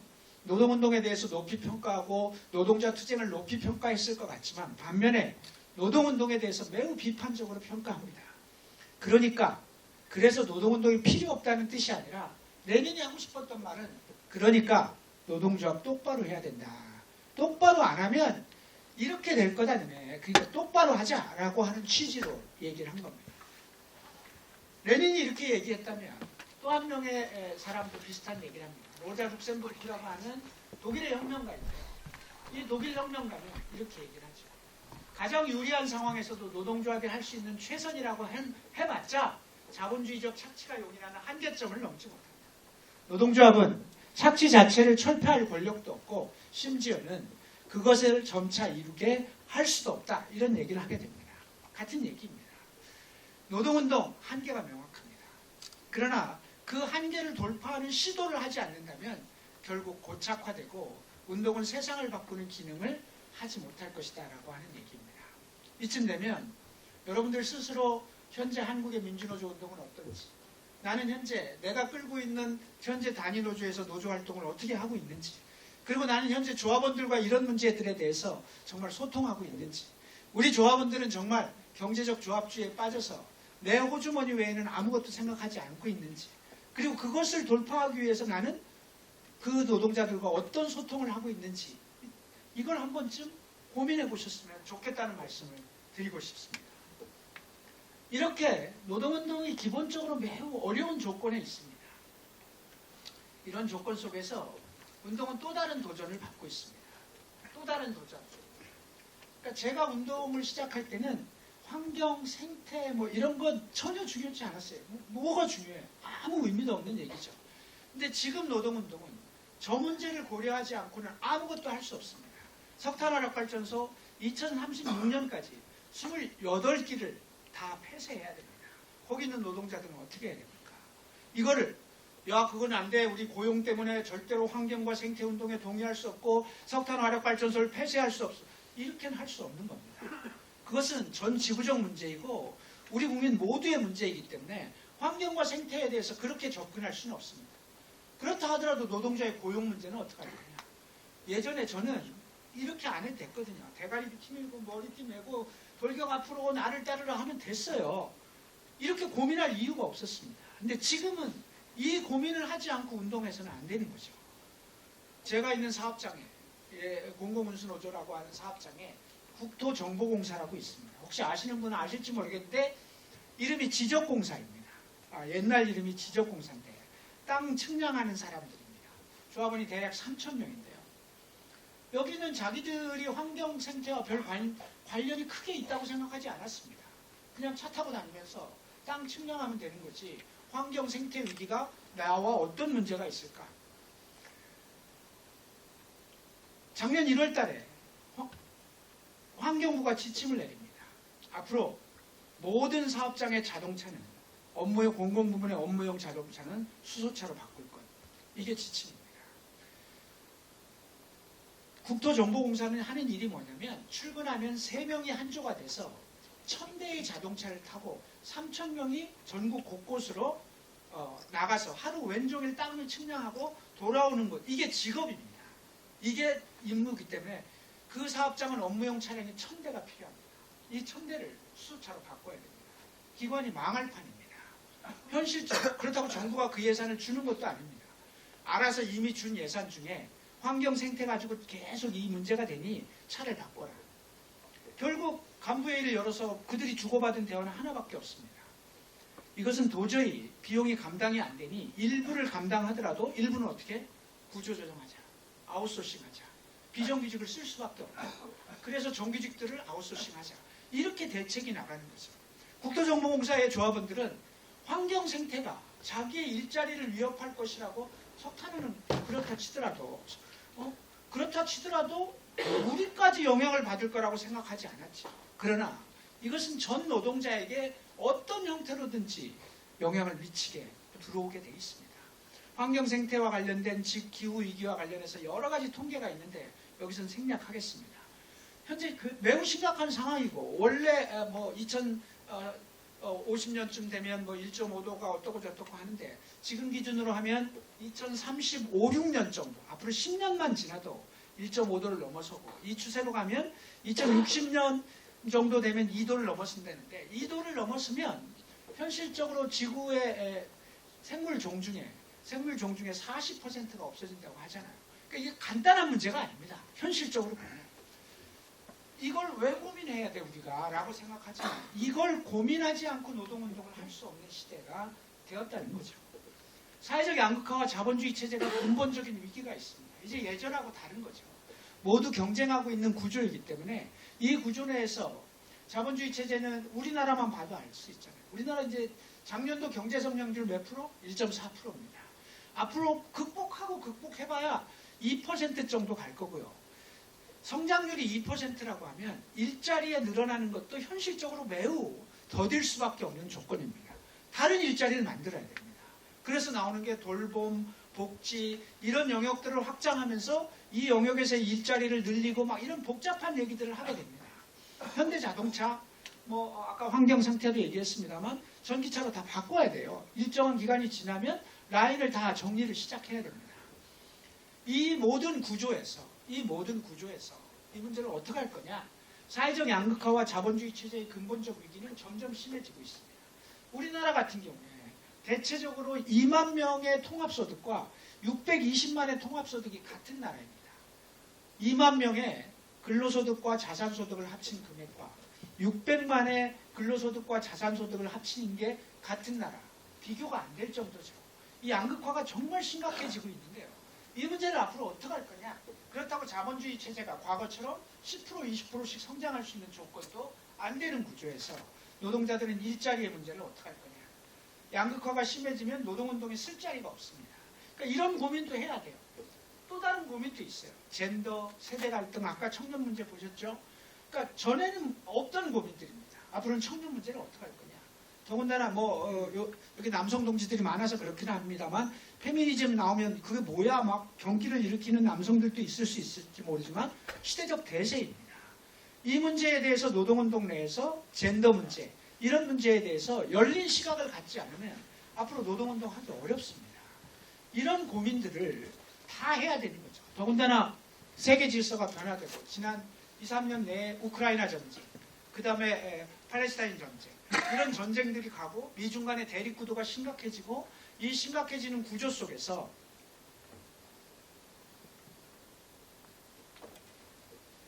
노동운동에 대해서 높이 평가하고 노동자 투쟁을 높이 평가했을 것 같지만 반면에 노동운동에 대해서 매우 비판적으로 평가합니다. 그래서 노동운동이 필요 없다는 뜻이 아니라 레닌이 하고 싶었던 말은 그러니까 노동조합 똑바로 해야 된다. 똑바로 안 하면 이렇게 될 거다네. 그러니까 똑바로 하자라고 하는 취지로 얘기를 한 겁니다. 레닌이 이렇게 얘기했다면 또 한 명의 사람도 비슷한 얘기를 합니다. 로자 룩셈부르크라고 하는 독일의 혁명가인데요. 이 독일 혁명가는 이렇게 얘기를 하죠. 가장 유리한 상황에서도 노동조합이 할 수 있는 최선이라고 해봤자 자본주의적 착취가 용인하는 한계점을 넘지 못한다. 노동조합은 착취 자체를 철폐할 권력도 없고 심지어는 그것을 점차 이루게 할 수도 없다. 이런 얘기를 하게 됩니다. 같은 얘기입니다. 노동운동 한계가 명확합니다. 그러나 그 한계를 돌파하는 시도를 하지 않는다면 결국 고착화되고 운동은 세상을 바꾸는 기능을 하지 못할 것이다 라고 하는 얘기입니다. 이쯤 되면 여러분들 스스로 현재 한국의 민주노조 운동은 어떤지, 나는 현재 내가 끌고 있는 현재 단위노조에서 노조활동을 어떻게 하고 있는지, 그리고 나는 현재 조합원들과 이런 문제들에 대해서 정말 소통하고 있는지, 우리 조합원들은 정말 경제적 조합주의에 빠져서 내 호주머니 외에는 아무것도 생각하지 않고 있는지, 그리고 그것을 돌파하기 위해서 나는 그 노동자들과 어떤 소통을 하고 있는지 이걸 한 번쯤 고민해 보셨으면 좋겠다는 말씀을 드리고 싶습니다. 이렇게 노동운동이 기본적으로 매우 어려운 조건에 있습니다. 이런 조건 속에서 운동은 또 다른 도전을 받고 있습니다. 또 다른 도전. 그러니까 제가 운동을 시작할 때는 환경, 생태 뭐 이런 건 전혀 중요하지 않았어요. 뭐가 중요해? 아무 의미도 없는 얘기죠. 근데 지금 노동운동은 저 문제를 고려하지 않고는 아무것도 할 수 없습니다. 석탄화력발전소 2036년까지 28기를 다 폐쇄해야 됩니다. 거기 있는 노동자들은 어떻게 해야 됩니까? 이거를 그건 안 돼. 우리 고용 때문에 절대로 환경과 생태 운동에 동의할 수 없고 석탄화력발전소를 폐쇄할 수 없어. 이렇게는 할 수 없는 겁니다. 그것은 전 지구적 문제이고 우리 국민 모두의 문제이기 때문에 환경과 생태에 대해서 그렇게 접근할 수는 없습니다. 그렇다 하더라도 노동자의 고용 문제는 어떻게 할 거냐. 예전에 저는 이렇게 안 해도 됐거든요. 대가리 비키밀고 머리띠 메고 돌격 앞으로 나를 따르라 하면 됐어요. 이렇게 고민할 이유가 없었습니다. 근데 지금은 이 고민을 하지 않고 운동해서는 안 되는 거죠. 제가 있는 사업장에 공공운수노조라고 하는 사업장에 국토정보공사라고 있습니다. 혹시 아시는 분은 아실지 모르겠는데 이름이 지적공사입니다. 옛날 이름이 지적공사인데 땅 측량하는 사람들입니다. 조합원이 대략 3,000명인데요. 여기는 자기들이 환경 생태와 별 관련이 크게 있다고 생각하지 않았습니다. 그냥 차 타고 다니면서 땅 측량하면 되는 거지 환경 생태 위기가 나와 어떤 문제가 있을까. 작년 1월 달에 환경부가 지침을 내립니다. 앞으로 모든 사업장의 자동차는 공공부문의 업무용 자동차는 수소차로 바꿀 것. 이게 지침입니다. 국토정보공사는 하는 일이 뭐냐면 출근하면 3명이 한조가 돼서 1,000대의 자동차를 타고 3,000명이 전국 곳곳으로 나가서 하루 왼종일 땅을 측량하고 돌아오는 것, 이게 직업입니다. 이게 임무이기 때문에 그 사업장은 업무용 차량이 1000대가 필요합니다. 이 1000대를 수소차로 바꿔야 됩니다. 기관이 망할 판입니다. 현실적으로 그렇다고 정부가 그 예산을 주는 것도 아닙니다. 알아서 이미 준 예산 중에 환경 생태 가지고 계속 이 문제가 되니 차를 바꿔라. 결국 간부회의를 열어서 그들이 주고받은 대화는 하나밖에 없습니다. 이것은 도저히 비용이 감당이 안 되니 일부를 감당하더라도 일부는 어떻게? 구조조정하자. 아웃소싱하자. 비정규직을 쓸 수밖에 없다. 그래서 정규직들을 아웃소싱하자. 이렇게 대책이 나가는 거죠. 국토정보공사의 조합원들은 환경 생태가 자기의 일자리를 위협할 것이라고 석탄에는 그렇다 치더라도 우리까지 영향을 받을 거라고 생각하지 않았죠. 그러나 이것은 전 노동자에게 어떤 형태로든지 영향을 미치게 들어오게 돼 있습니다. 환경 생태와 관련된 즉 기후 위기와 관련해서 여러 가지 통계가 있는데 여기서는 생략하겠습니다. 현재 매우 심각한 상황이고 원래 2050년쯤 되면 1.5도가 어떻고 저떻고 하는데 지금 기준으로 하면 2035, 6년 정도 앞으로 10년만 지나도 1.5도를 넘어서고 이 추세로 가면 2060년 정도 되면 2도를 넘어선다는데 2도를 넘었으면 현실적으로 지구의 생물종 중에 40%가 없어진다고 하잖아요. 그러니까 이게 간단한 문제가 아닙니다. 현실적으로 보면. 이걸 왜 고민해야 돼 우리가 라고 생각하지만 이걸 고민하지 않고 노동운동을 할 수 없는 시대가 되었다는 거죠. 사회적 양극화와 자본주의 체제가 근본적인 위기가 있습니다. 이제 예전하고 다른 거죠. 모두 경쟁하고 있는 구조이기 때문에 이 구조 내에서 자본주의 체제는 우리나라만 봐도 알 수 있잖아요. 우리나라 이제 작년도 경제 성장률 몇 프로? 1.4%입니다. 앞으로 극복해봐야 2% 정도 갈 거고요. 성장률이 2%라고 하면 일자리에 늘어나는 것도 현실적으로 매우 더딜 수밖에 없는 조건입니다. 다른 일자리를 만들어야 됩니다. 그래서 나오는 게 돌봄, 복지 이런 영역들을 확장하면서 이 영역에서의 일자리를 늘리고 막 이런 복잡한 얘기들을 하게 됩니다. 현대자동차, 아까 환경 상태도 얘기했습니다만 전기차로 다 바꿔야 돼요. 일정한 기간이 지나면 라인을 다 정리를 시작해야 됩니다. 이 모든 구조에서 이 문제를 어떻게 할 거냐? 사회적 양극화와 자본주의 체제의 근본적 위기는 점점 심해지고 있습니다. 우리나라 같은 경우에 대체적으로 2만 명의 통합소득과 620만의 통합소득이 같은 나라입니다. 2만 명의 근로소득과 자산소득을 합친 금액과 600만의 근로소득과 자산소득을 합치는 게 같은 나라. 비교가 안 될 정도죠. 이 양극화가 정말 심각해지고 있는데요. 이 문제를 앞으로 어떻게 할 거냐? 그렇다고 자본주의 체제가 과거처럼 10% 20%씩 성장할 수 있는 조건도 안 되는 구조에서 노동자들은 일자리의 문제를 어떻게 할 거냐? 양극화가 심해지면 노동운동에 쓸 자리가 없습니다. 그러니까 이런 고민도 해야 돼요. 또 다른 고민도 있어요. 젠더, 세대 갈등, 아까 청년 문제 보셨죠? 그러니까 전에는 없던 고민들입니다. 앞으로는 청년 문제를 어떻게 할 거냐? 더군다나 여기 남성 동지들이 많아서 그렇긴 합니다만 페미니즘 나오면 그게 뭐야 막 경기를 일으키는 남성들도 있을 수 있을지 모르지만 시대적 대세입니다. 이 문제에 대해서 노동운동 내에서 젠더 문제 이런 문제에 대해서 열린 시각을 갖지 않으면 앞으로 노동운동 하기 어렵습니다. 이런 고민들을 다 해야 되는 거죠. 더군다나 세계 질서가 변화되고 지난 2, 3년 내에 우크라이나 전쟁 그 다음에 팔레스타인 전쟁 이런 전쟁들이 가고 미중 간의 대립 구도가 심각해지고 이 심각해지는 구조 속에서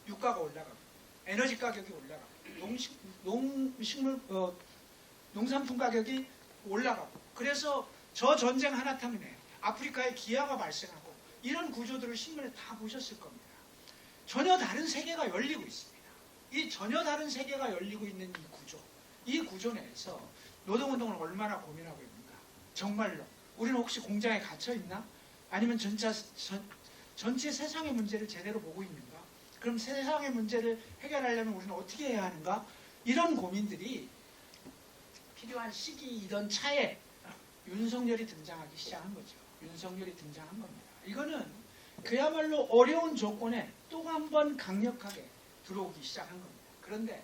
유가가 올라가고 에너지 가격이 올라가고 농산품 가격이 올라가고 그래서 저 전쟁 하나 때문에 아프리카에 기아가 발생하고 이런 구조들을 신문에 다 보셨을 겁니다. 전혀 다른 세계가 열리고 있습니다. 이 전혀 다른 세계가 열리고 있는 이 구조 내에서 노동운동을 얼마나 고민하고 있는가. 정말로 우리는 혹시 공장에 갇혀 있나? 아니면 전체 세상의 문제를 제대로 보고 있는가? 그럼 세상의 문제를 해결하려면 우리는 어떻게 해야 하는가? 이런 고민들이 필요한 시기이던 차에 윤석열이 등장하기 시작한 거죠. 윤석열이 등장한 겁니다. 이거는 그야말로 어려운 조건에 또 한 번 강력하게 들어오기 시작한 겁니다. 그런데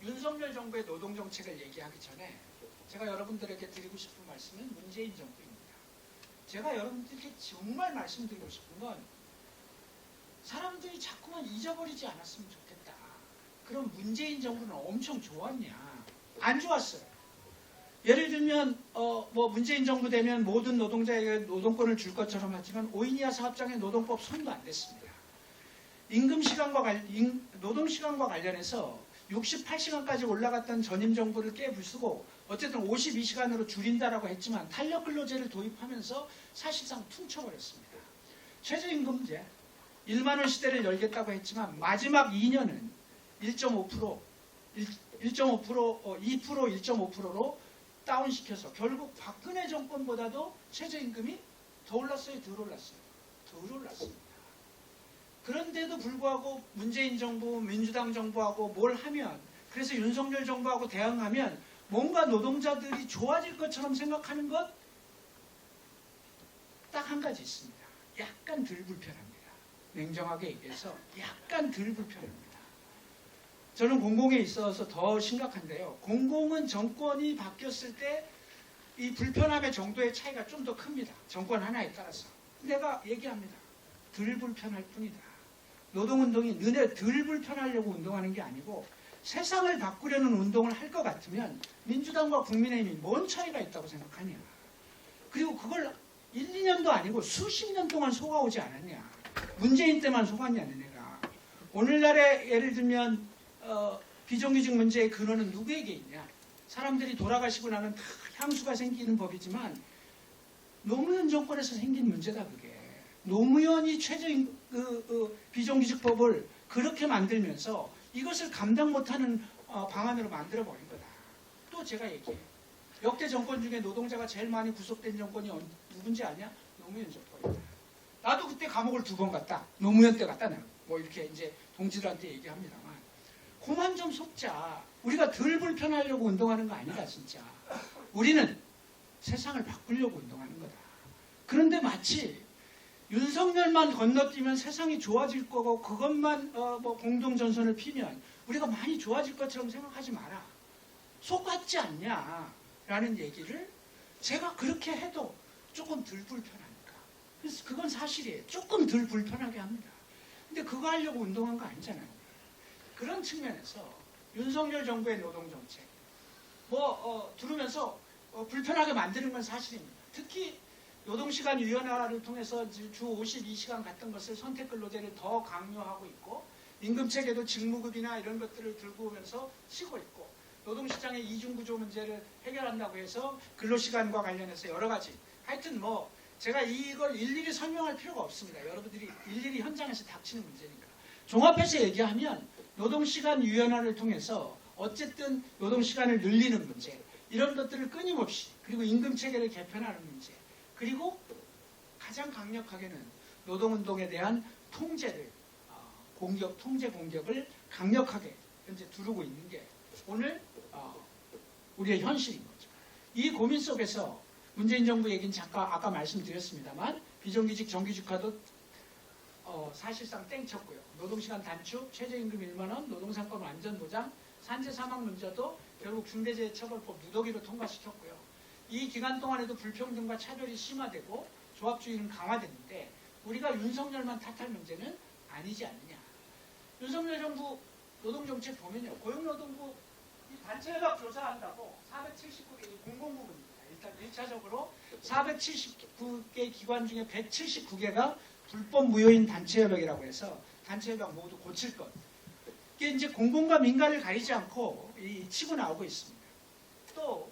윤석열 정부의 노동정책을 얘기하기 전에 제가 여러분들에게 드리고 싶은 말씀은 문재인 정부입니다. 제가 여러분들께 정말 말씀드리고 싶은 건 사람들이 자꾸만 잊어버리지 않았으면 좋겠다. 그럼 문재인 정부는 엄청 좋았냐? 안 좋았어요. 예를 들면 뭐 문재인 정부 되면 모든 노동자에게 노동권을 줄 것처럼 하지만 5인 이하 사업장의 노동법 손도 안 댔습니다. 노동시간과 관련해서 68시간까지 올라갔던 전임 정부를 깨부수고 어쨌든 52시간으로 줄인다라고 했지만 탄력근로제를 도입하면서 사실상 퉁쳐버렸습니다. 최저임금제 1만 원 시대를 열겠다고 했지만 마지막 2년은 1.5%, 1.5%로 다운시켜서 결국 박근혜 정권보다도 최저임금이 더 올랐어요? 덜 올랐어요? 덜 올랐습니다. 그런데도 불구하고 문재인 정부, 민주당 정부하고 뭘 하면 그래서 윤석열 정부하고 대응하면 뭔가 노동자들이 좋아질 것처럼 생각하는 것 딱 한 가지 있습니다. 약간 덜 불편합니다. 냉정하게 얘기해서 약간 덜 불편합니다. 저는 공공에 있어서 더 심각한데요. 공공은 정권이 바뀌었을 때 이 불편함의 정도의 차이가 좀 더 큽니다. 정권 하나에 따라서. 내가 얘기합니다. 덜 불편할 뿐이다. 노동운동이 너네 덜 불편하려고 운동하는 게 아니고 세상을 바꾸려는 운동을 할 것 같으면 민주당과 국민의힘이 뭔 차이가 있다고 생각하냐. 그리고 그걸 1, 2년도 아니고 수십 년 동안 속아오지 않았냐. 문재인 때만 속았냐 너네가. 오늘날에 예를 들면 비정규직 문제의 근원은 누구에게 있냐. 사람들이 돌아가시고 나면 다 향수가 생기는 법이지만 노무현 정권에서 생긴 문제다 그게. 노무현이 비정규직법을 그렇게 만들면서 이것을 감당 못하는 방안으로 만들어버린 거다. 또 제가 얘기해요. 역대 정권 중에 노동자가 제일 많이 구속된 정권이 누군지 아냐? 노무현 정권이다. 나도 그때 감옥을 2번 갔다. 노무현 때 갔다. 뭐 이렇게 이제 동지들한테 얘기합니다만 그만 좀 속자. 우리가 덜 불편하려고 운동하는 거 아니다 진짜. 우리는 세상을 바꾸려고 운동하는 거다. 그런데 마치 윤석열만 건너뛰면 세상이 좋아질 거고 그것만 뭐 공동전선을 피면 우리가 많이 좋아질 것처럼 생각하지 마라. 속았지 않냐라는 얘기를 제가 그렇게 해도 조금 덜 불편하니까. 그래서 그건 사실이에요. 조금 덜 불편하게 합니다. 근데 그거 하려고 운동한 거 아니잖아요. 그런 측면에서 윤석열 정부의 노동정책 들으면서 불편하게 만드는 건 사실입니다. 특히 노동시간 유연화를 통해서 주 52시간 같은 것을 선택근로제를 더 강요하고 있고 임금체계도 직무급이나 이런 것들을 들고 오면서 치고 있고 노동시장의 이중구조 문제를 해결한다고 해서 근로시간과 관련해서 여러 가지 하여튼 제가 이걸 일일이 설명할 필요가 없습니다. 여러분들이 일일이 현장에서 닥치는 문제니까. 종합해서 얘기하면 노동시간 유연화를 통해서 어쨌든 노동시간을 늘리는 문제 이런 것들을 끊임없이 그리고 임금체계를 개편하는 문제 그리고 가장 강력하게는 노동운동에 대한 통제를 통제 공격을 강력하게 현재 두르고 있는 게 오늘 우리의 현실인 거죠. 이 고민 속에서 문재인 정부 얘기는 잠깐 아까 말씀드렸습니다만 비정규직 정규직화도 사실상 땡쳤고요. 노동시간 단축, 최저임금 1만 원, 노동상권 완전 보장, 산재 사망 문제도 결국 중대재해처벌법 누더기로 통과시켰고요. 이 기간 동안에도 불평등과 차별이 심화되고 조합주의는 강화됐는데 우리가 윤석열만 탓할 문제는 아니지 않느냐. 윤석열 정부 노동정책 보면요. 고용노동부 단체협약 조사한다고 479개 공공부문입니다. 일단 1차적으로 479개 기관 중에 179개가 불법 무효인 단체협약이라고 해서 단체협약 모두 고칠 것. 이게 이제 공공과 민간을 가리지 않고 치고 나오고 있습니다. 또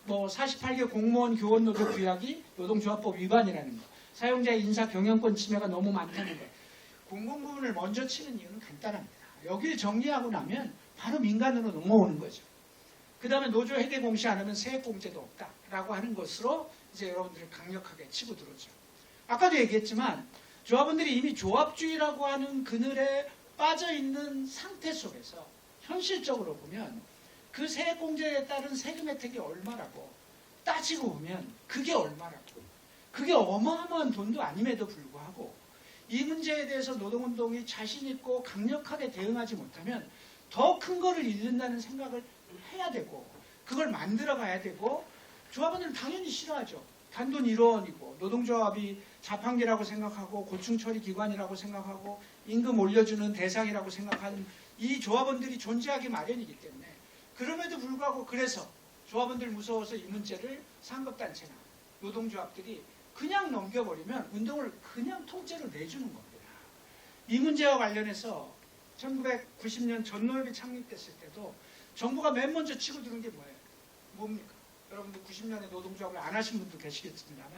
48개 공무원 교원노조 규약이 노동조합법 위반이라는 거. 사용자의 인사 경영권 침해가 너무 많다는 거. 공공부문을 먼저 치는 이유는 간단합니다. 여기를 정리하고 나면 바로 민간으로 넘어오는 거죠. 그 다음에 노조 회계 공시 안 하면 세액공제도 없다라고 하는 것으로 이제 여러분들을 강력하게 치고 들어오죠. 아까도 얘기했지만 조합원들이 이미 조합주의라고 하는 그늘에 빠져있는 상태 속에서 현실적으로 보면 그 세액공제에 따른 세금 혜택이 얼마라고 따지고 보면 그게 얼마라고 그게 어마어마한 돈도 아님에도 불구하고 이 문제에 대해서 노동운동이 자신있고 강력하게 대응하지 못하면 더 큰 거를 잃는다는 생각을 해야 되고 그걸 만들어 가야 되고 조합원들은 당연히 싫어하죠. 단돈 1원이고 노동조합이 자판기라고 생각하고 고충처리 기관이라고 생각하고 임금 올려주는 대상이라고 생각하는 이 조합원들이 존재하기 마련이기 때문에 그럼에도 불구하고 그래서 조합원들 무서워서 이 문제를 상급단체나 노동조합들이 그냥 넘겨버리면 운동을 그냥 통째로 내주는 겁니다. 이 문제와 관련해서 1990년 전노협이 창립됐을 때도 정부가 맨 먼저 치고 들은 게 뭐예요? 뭡니까? 여러분들 90년에 노동조합을 안 하신 분도 계시겠습니다만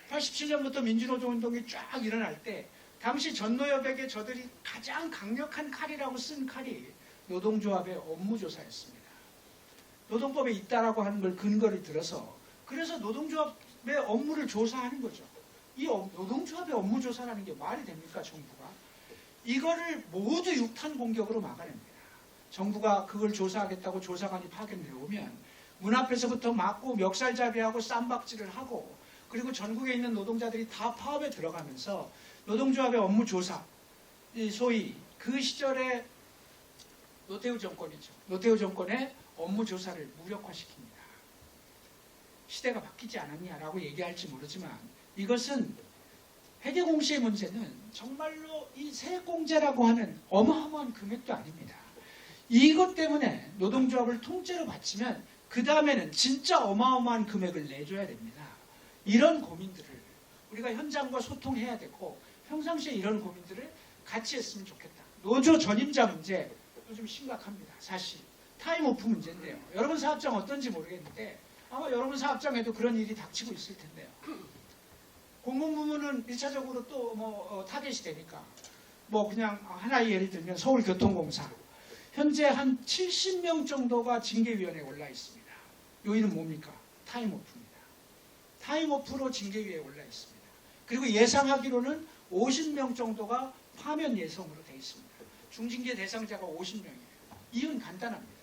87년부터 민주노동운동이 쫙 일어날 때 당시 전노협에게 저들이 가장 강력한 칼이라고 쓴 칼이 노동조합의 업무조사였습니다. 노동법에 있다라고 하는 걸 근거를 들어서 그래서 노동조합의 업무를 조사하는 거죠. 이 노동조합의 업무조사라는 게 말이 됩니까, 정부가? 이거를 모두 육탄 공격으로 막아냅니다. 정부가 그걸 조사하겠다고 조사관이 파견되어 오면 문 앞에서부터 막고 멱살잡이하고 쌈박질을 하고 그리고 전국에 있는 노동자들이 다 파업에 들어가면서 노동조합의 업무조사, 소위 그 시절에 노태우 정권이죠. 노태우 정권의 업무조사를 무력화시킵니다. 시대가 바뀌지 않았냐라고 얘기할지 모르지만 이것은 회계공시의 문제는 정말로 이 세액공제라고 하는 어마어마한 금액도 아닙니다. 이것 때문에 노동조합을 통째로 바치면 그 다음에는 진짜 어마어마한 금액을 내줘야 됩니다. 이런 고민들을 우리가 현장과 소통해야 되고 평상시에 이런 고민들을 같이 했으면 좋겠다. 노조 전임자 문제 요즘 심각합니다. 사실 타임오프 문제인데요. 여러분 사업장 어떤지 모르겠는데 아마 여러분 사업장에도 그런 일이 닥치고 있을 텐데요. 공공부문은 1차적으로 또 타겟이 되니까 그냥 하나의 예를 들면 서울교통공사 현재 한 70명 정도가 징계위원회에 올라 있습니다. 요인은 뭡니까? 타임오프입니다. 타임오프로 징계위에 올라 있습니다. 그리고 예상하기로는 50명 정도가 파면 예정으로 되어 있습니다. 중징계 대상자가 50명이에요. 이유는 간단합니다.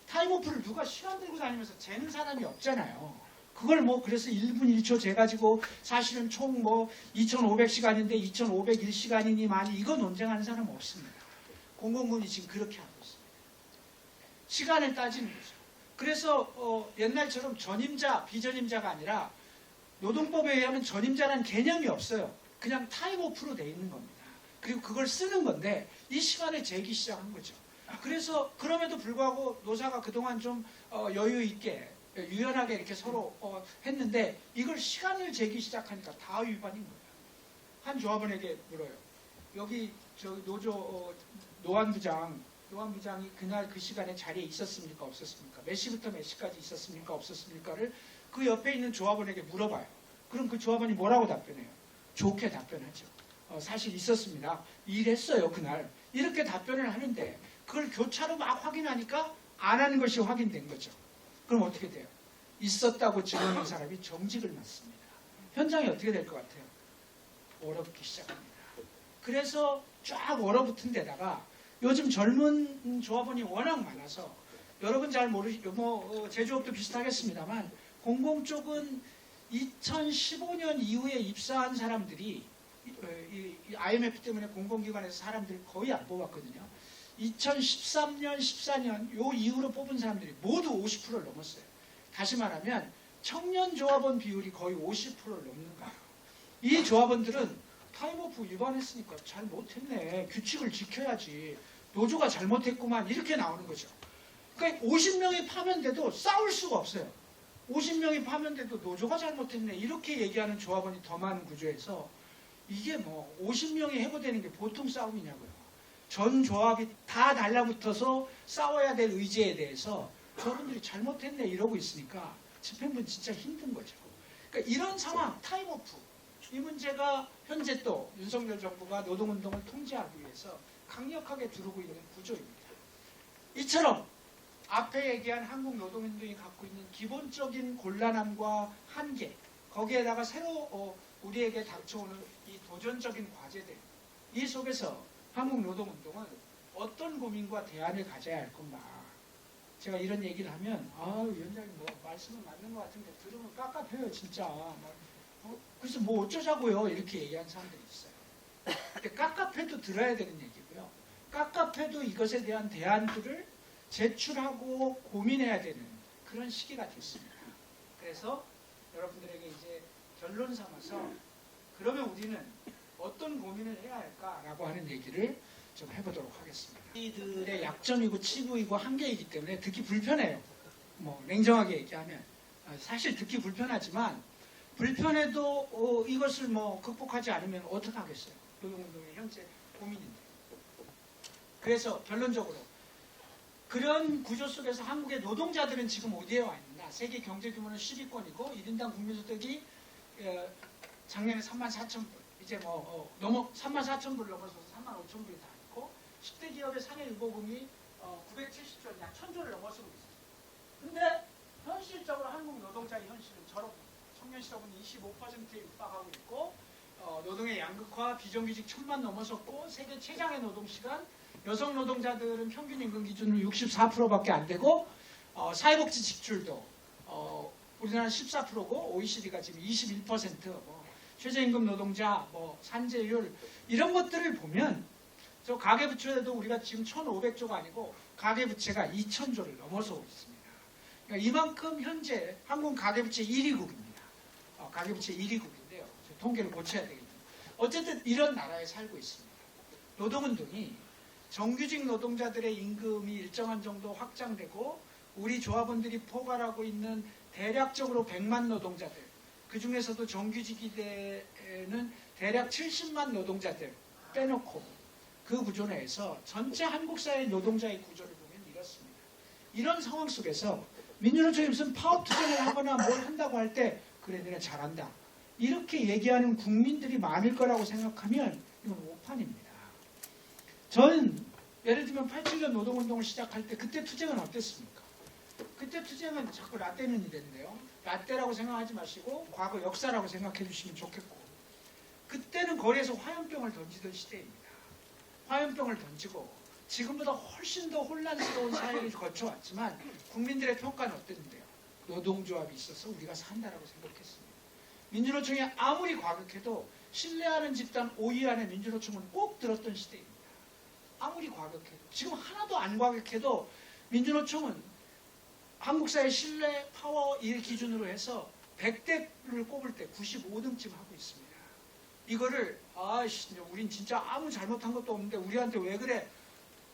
타임오프를 누가 시간 들고 다니면서 재는 사람이 없잖아요. 그걸 그래서 1분 1초 재가지고 사실은 총 2,500시간인데 2,501시간이니 많이 이거 논쟁하는 사람 없습니다. 공공부문이 지금 그렇게 하고 있습니다. 시간을 따지는 거죠. 그래서 옛날처럼 전임자, 비전임자가 아니라 노동법에 의하면 전임자라는 개념이 없어요. 그냥 타임오프로 돼 있는 겁니다. 그리고 그걸 쓰는 건데 이 시간을 재기 시작한 거죠. 그래서 그럼에도 불구하고 노사가 그동안 좀 여유 있게 유연하게 이렇게 서로 했는데 이걸 시간을 재기 시작하니까 다 위반인 거예요. 한 조합원에게 물어요. 여기 노조 노안부장이 그날 그 시간에 자리에 있었습니까? 없었습니까? 몇 시부터 몇 시까지 있었습니까? 없었습니까?를 그 옆에 있는 조합원에게 물어봐요. 그럼 그 조합원이 뭐라고 답변해요? 좋게 답변하죠. 사실 있었습니다. 일했어요 그날. 이렇게 답변을 하는데 그걸 교차로 막 확인하니까 안 하는 것이 확인된 거죠. 그럼 어떻게 돼요? 있었다고 증언한 사람이 정직을 맡습니다. 현장이 어떻게 될 것 같아요? 얼어붙기 시작합니다. 그래서 쫙 얼어붙은 데다가 요즘 젊은 조합원이 워낙 많아서 여러분 잘 모르시고 제조업도 비슷하겠습니다만 공공 쪽은 2015년 이후에 입사한 사람들이 이 IMF 때문에 공공기관에서 사람들을 거의 안 뽑았거든요. 2013년, 14년 요 이후로 뽑은 사람들이 모두 50%를 넘었어요. 다시 말하면 청년 조합원 비율이 거의 50%를 넘는 거예요. 이 조합원들은 타임오프 위반했으니까 잘 못했네. 규칙을 지켜야지. 노조가 잘못했구만. 이렇게 나오는 거죠. 그러니까 50명이 파면돼도 싸울 수가 없어요. 50명이 파면돼도 노조가 잘못했네. 이렇게 얘기하는 조합원이 더 많은 구조에서 이게 50명이 해고되는 게 보통 싸움이냐고요. 전 조합이 다 달라붙어서 싸워야 될 의제에 대해서 조합원들이 잘못했네 이러고 있으니까 집행부는 진짜 힘든 거죠. 그러니까 이런 상황, 타임오프. 이 문제가 현재 또 윤석열 정부가 노동운동을 통제하기 위해서 강력하게 두르고 있는 구조입니다. 이처럼 앞에 얘기한 한국노동운동이 갖고 있는 기본적인 곤란함과 한계, 거기에다가 새로 우리에게 닥쳐오는 이 도전적인 과제들, 이 속에서 한국노동운동은 어떤 고민과 대안을 가져야 할 건가. 제가 이런 얘기를 하면 위원장님 말씀은 맞는 것 같은데 들으면 깝깝해요 진짜. 그래서 어쩌자고요 이렇게 얘기하는 사람들이 있어요. 근데 깝깝해도 들어야 되는 얘기고요. 깝깝해도 이것에 대한 대안들을 제출하고 고민해야 되는 그런 시기가 됐습니다. 그래서 여러분들에게 이제 결론 삼아서 그러면 우리는 어떤 고민을 해야 할까라고 하는 얘기를 좀 해보도록 하겠습니다. 이들의 약점이고 치부이고 한계이기 때문에 듣기 불편해요. 뭐 냉정하게 얘기하면 사실 듣기 불편하지만 불편해도 이것을 뭐 극복하지 않으면 어떻게 하겠어요? 노동운동의 현재 고민인데. 그래서 결론적으로 그런 구조 속에서 한국의 노동자들은 지금 어디에 와 있느냐? 세계 경제 규모는 10위권이고 1인당 국민소득이 작년에 34,000불, 이제 뭐 34,000불 넘어서서 35,000불이 다 있고 10대 기업의 상해 유보금이 970조, 약 1,000조를 넘어서고 있어요. 근데 현실적으로 한국 노동자의 현실은 저렇고 청년 실업은 25%에 육박하고 있고 노동의 양극화, 비정규직 1,000만 넘어섰고 세계 최장의 노동시간, 여성 노동자들은 평균 임금 기준으로 64%밖에 안 되고 사회복지 지출도 우리나라는 14%고 OECD가 지금 21%, 뭐 최저임금 노동자, 뭐 산재율 이런 것들을 보면 저 가계부채도 우리가 지금 1,500조가 아니고 가계부채가 2,000조를 넘어서고 있습니다. 그러니까 이만큼 현재 한국 가계부채 1위국입니다. 가계부채 1위국인데요. 통계를 고쳐야 되겠죠. 어쨌든 이런 나라에 살고 있습니다. 노동운동이 정규직 노동자들의 임금이 일정한 정도 확장되고 우리 조합원들이 포괄하고 있는 대략적으로 100만 노동자들, 그 중에서도 정규직이 되는 대략 70만 노동자들 빼놓고 그 구조 내에서 전체 한국 사회 노동자의 구조를 보면 이렇습니다. 이런 상황 속에서 민주노총이 무슨 파업 투쟁을 하거나 뭘 한다고 할 때 그래 내가 잘한다 이렇게 얘기하는 국민들이 많을 거라고 생각하면 이건 오판입니다. 저는 예를 들면 87년 노동운동을 시작할 때 그때 투쟁은 어땠습니까? 그때 투쟁은 자꾸 라떼는 이랬는데요. 라떼라고 생각하지 마시고 과거 역사라고 생각해 주시면 좋겠고, 그때는 거리에서 화염병을 던지던 시대입니다. 화염병을 던지고 지금보다 훨씬 더 혼란스러운 사회를 거쳐왔지만 국민들의 평가는 어땠는데요? 노동조합이 있어서 우리가 산다라고 생각했습니다. 민주노총이 아무리 과격해도 신뢰하는 집단 5위 안에 민주노총은 꼭 들었던 시대입니다. 아무리 과격해도. 지금 하나도 안 과격해도 민주노총은 한국사회 신뢰 파워 1 기준으로 해서 100대를 꼽을 때 95등쯤 하고 있습니다. 이거를 우린 진짜 아무 잘못한 것도 없는데 우리한테 왜 그래?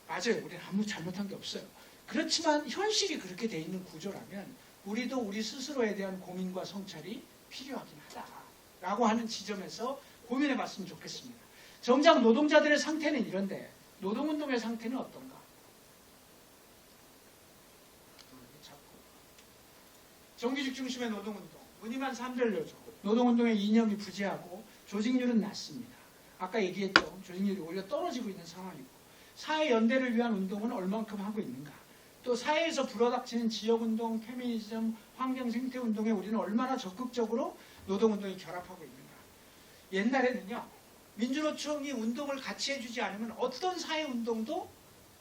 맞아요. 우리는 아무 잘못한 게 없어요. 그렇지만 현실이 그렇게 돼 있는 구조라면 우리도 우리 스스로에 대한 고민과 성찰이 필요하긴 하다라고 하는 지점에서 고민해 봤으면 좋겠습니다. 정작 노동자들의 상태는 이런데 노동운동의 상태는 어떤가? 정규직 중심의 노동운동, 무늬만 3절요조, 노동운동의 이념이 부재하고 조직률은 낮습니다. 아까 얘기했죠. 조직률이 오히려 떨어지고 있는 상황이고 사회연대를 위한 운동은 얼만큼 하고 있는가? 또 사회에서 불어닥치는 지역운동, 페미니즘, 환경생태운동에 우리는 얼마나 적극적으로 노동운동이 결합하고 있는가? 옛날에는요. 민주노총이 운동을 같이 해주지 않으면 어떤 사회운동도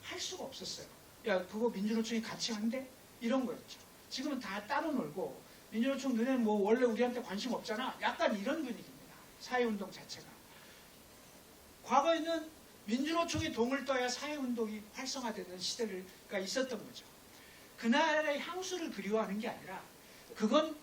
할 수가 없었어요. 야 그거 민주노총이 같이 한대? 이런 거였죠. 지금은 다 따로 놀고 민주노총 너네는 뭐 원래 우리한테 관심 없잖아. 약간 이런 분위기입니다. 사회운동 자체가. 과거에는 민주노총이 동을 떠야 사회운동이 활성화되는 시대가 있었던 거죠. 그날의 향수를 그리워하는 게 아니라 그건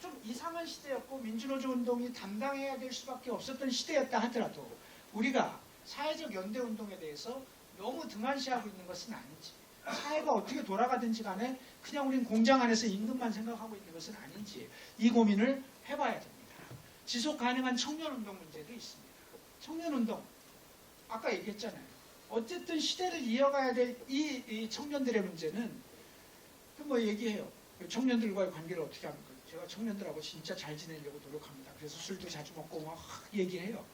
좀 이상한 시대였고 민주노총 운동이 담당해야 될 수밖에 없었던 시대였다 하더라도 우리가 사회적 연대운동에 대해서 너무 등한시하고 있는 것은 아닌지, 사회가 어떻게 돌아가든지 간에 그냥 우린 공장 안에서 임금만 생각하고 있는 것은 아닌지 이 고민을 해봐야 됩니다. 지속 가능한 청년운동 문제도 있습니다. 청년운동 아까 얘기했잖아요. 어쨌든 시대를 이어가야 될 이 청년들의 문제는 뭐 얘기해요. 청년들과의 관계를 어떻게 합니까? 제가 청년들하고 진짜 잘 지내려고 노력합니다. 그래서 술도 자주 먹고 막 얘기해요.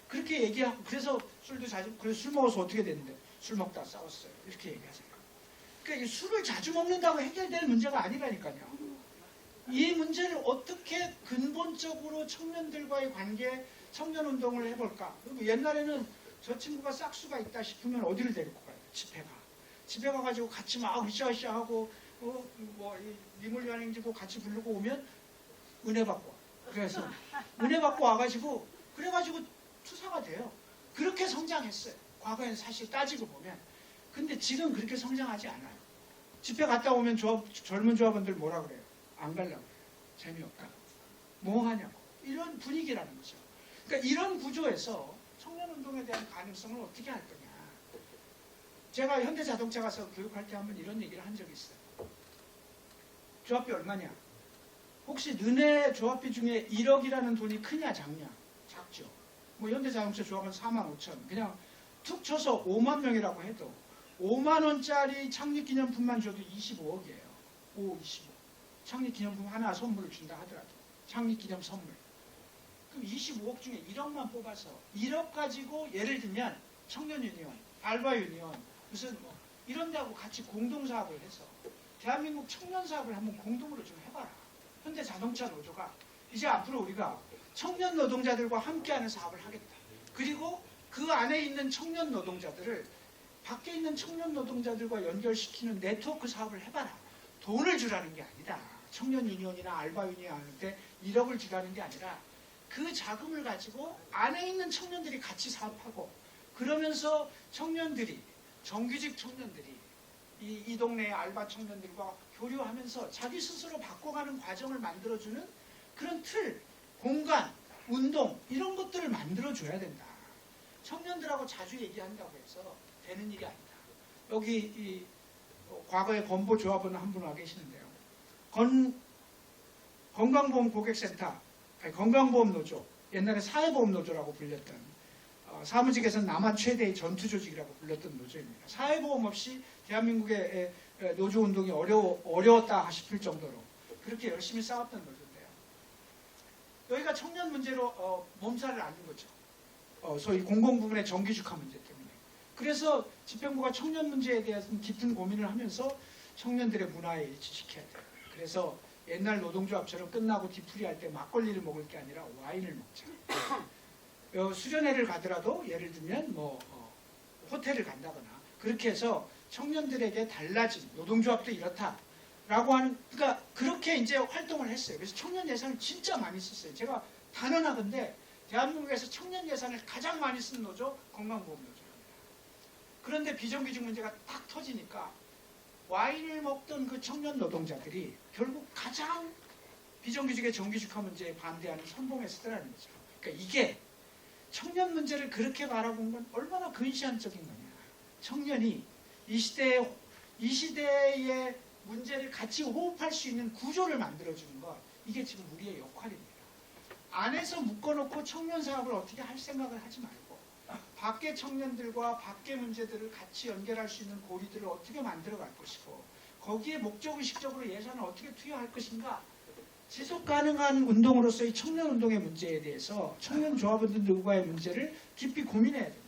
그렇게 얘기하고 그래서 술도 자주 그래서 술 먹어서 어떻게 됐는데 술 먹다 싸웠어요. 이렇게 얘기하세요. 그러니까 이 술을 자주 먹는다고 해결될 문제가 아니라니까요. 이 문제를 어떻게 근본적으로 청년들과의 관계, 청년운동을 해볼까? 옛날에는 저 친구가 싹수가 있다 싶으면 어디를 데리고 가요? 집회 가. 집회 가가지고 같이 막 으쌰으쌰 하고 미물연행지고 같이 부르고 오면 은혜 받고 와. 그래서 은혜 받고 와가지고 그래가지고 투사가 돼요. 그렇게 성장했어요. 과거에는 사실 따지고 보면. 근데 지금 그렇게 성장하지 않아요. 집회 갔다 오면 젊은 조합원들 뭐라 그래요? 안 가려고 그래요. 재미없다. 뭐 하냐고. 이런 분위기라는 거죠. 그러니까 이런 구조에서 청년운동에 대한 가능성을 어떻게 할 거냐. 제가 현대자동차 가서 교육할 때 한번 이런 얘기를 한 적이 있어요. 조합비 얼마냐? 혹시 너네 조합비 중에 1억이라는 돈이 크냐 작냐? 작죠. 뭐 현대자동차 조합은 4만 5천. 그냥 툭 쳐서 5만 명이라고 해도 5만 원짜리 창립기념품만 줘도 25억이에요. 5, 25. 창립기념품 하나 선물을 준다 하더라도 창립기념 선물. 그럼 25억 중에 1억만 뽑아서 1억 가지고 예를 들면 청년유니온, 알바유니온 무슨 뭐 이런 데하고 같이 공동사업을 해서 대한민국 청년사업을 한번 공동으로 좀 해봐라. 현대자동차 노조가 이제 앞으로 우리가 청년 노동자들과 함께하는 사업을 하겠다. 그리고 그 안에 있는 청년 노동자들을 밖에 있는 청년 노동자들과 연결시키는 네트워크 사업을 해봐라. 돈을 주라는 게 아니다. 청년 유니온이나 알바 유니온한테 1억을 주라는 게 아니라 그 자금을 가지고 안에 있는 청년들이 같이 사업하고 그러면서 청년들이 정규직 청년들이 이 동네의 알바 청년들과 교류하면서 자기 스스로 바꿔가는 과정을 만들어주는 그런 틀, 공간, 운동 이런 것들을 만들어줘야 된다. 청년들하고 자주 얘기한다고 해서 되는 일이 아니다. 여기 과거에 건보조합원 한 분 와 계시는데요. 건강보험 고객센터, 건강보험노조, 옛날에 사회보험노조라고 불렸던 사무직에서는 남한 최대의 전투조직이라고 불렸던 노조입니다. 사회보험 없이 대한민국의 노조운동이 어려웠다 싶을 정도로 그렇게 열심히 싸웠던 노조인데요. 여기가 청년 문제로 몸살을 앓는 거죠. 소위 공공부문의 정규직화 문제 때문에. 그래서 집행부가 청년 문제에 대해서 깊은 고민을 하면서 청년들의 문화에 일치시켜야 돼요. 그래서 옛날 노동조합처럼 끝나고 뒤풀이할 때 막걸리를 먹을 게 아니라 와인을 먹자. 수련회를 가더라도 예를 들면 호텔을 간다거나 그렇게 해서 청년들에게 달라진 노동조합도 이렇다라고 하는 그러니까 그렇게 이제 활동을 했어요. 그래서 청년 예산을 진짜 많이 썼어요. 제가 단언하건대 대한민국에서 청년 예산을 가장 많이 쓴 노조 건강보험노조입니다. 그런데 비정규직 문제가 딱 터지니까 와인을 먹던 그 청년 노동자들이 결국 가장 비정규직의 정규직화 문제에 반대하는 선봉에 서더라는 거죠. 그러니까 이게 청년 문제를 그렇게 바라본 건 얼마나 근시안적인 거냐. 청년이 이 시대의 문제를 같이 호흡할 수 있는 구조를 만들어주는 것 이게 지금 우리의 역할입니다. 안에서 묶어놓고 청년 사업을 어떻게 할 생각을 하지 말고 밖의 청년들과 밖의 문제들을 같이 연결할 수 있는 고리들을 어떻게 만들어갈 것이고 거기에 목적의식적으로 예산을 어떻게 투여할 것인가 지속 가능한 운동으로서의 청년운동의 문제에 대해서 청년 조합원들과의 문제를 깊이 고민해야 됩니다.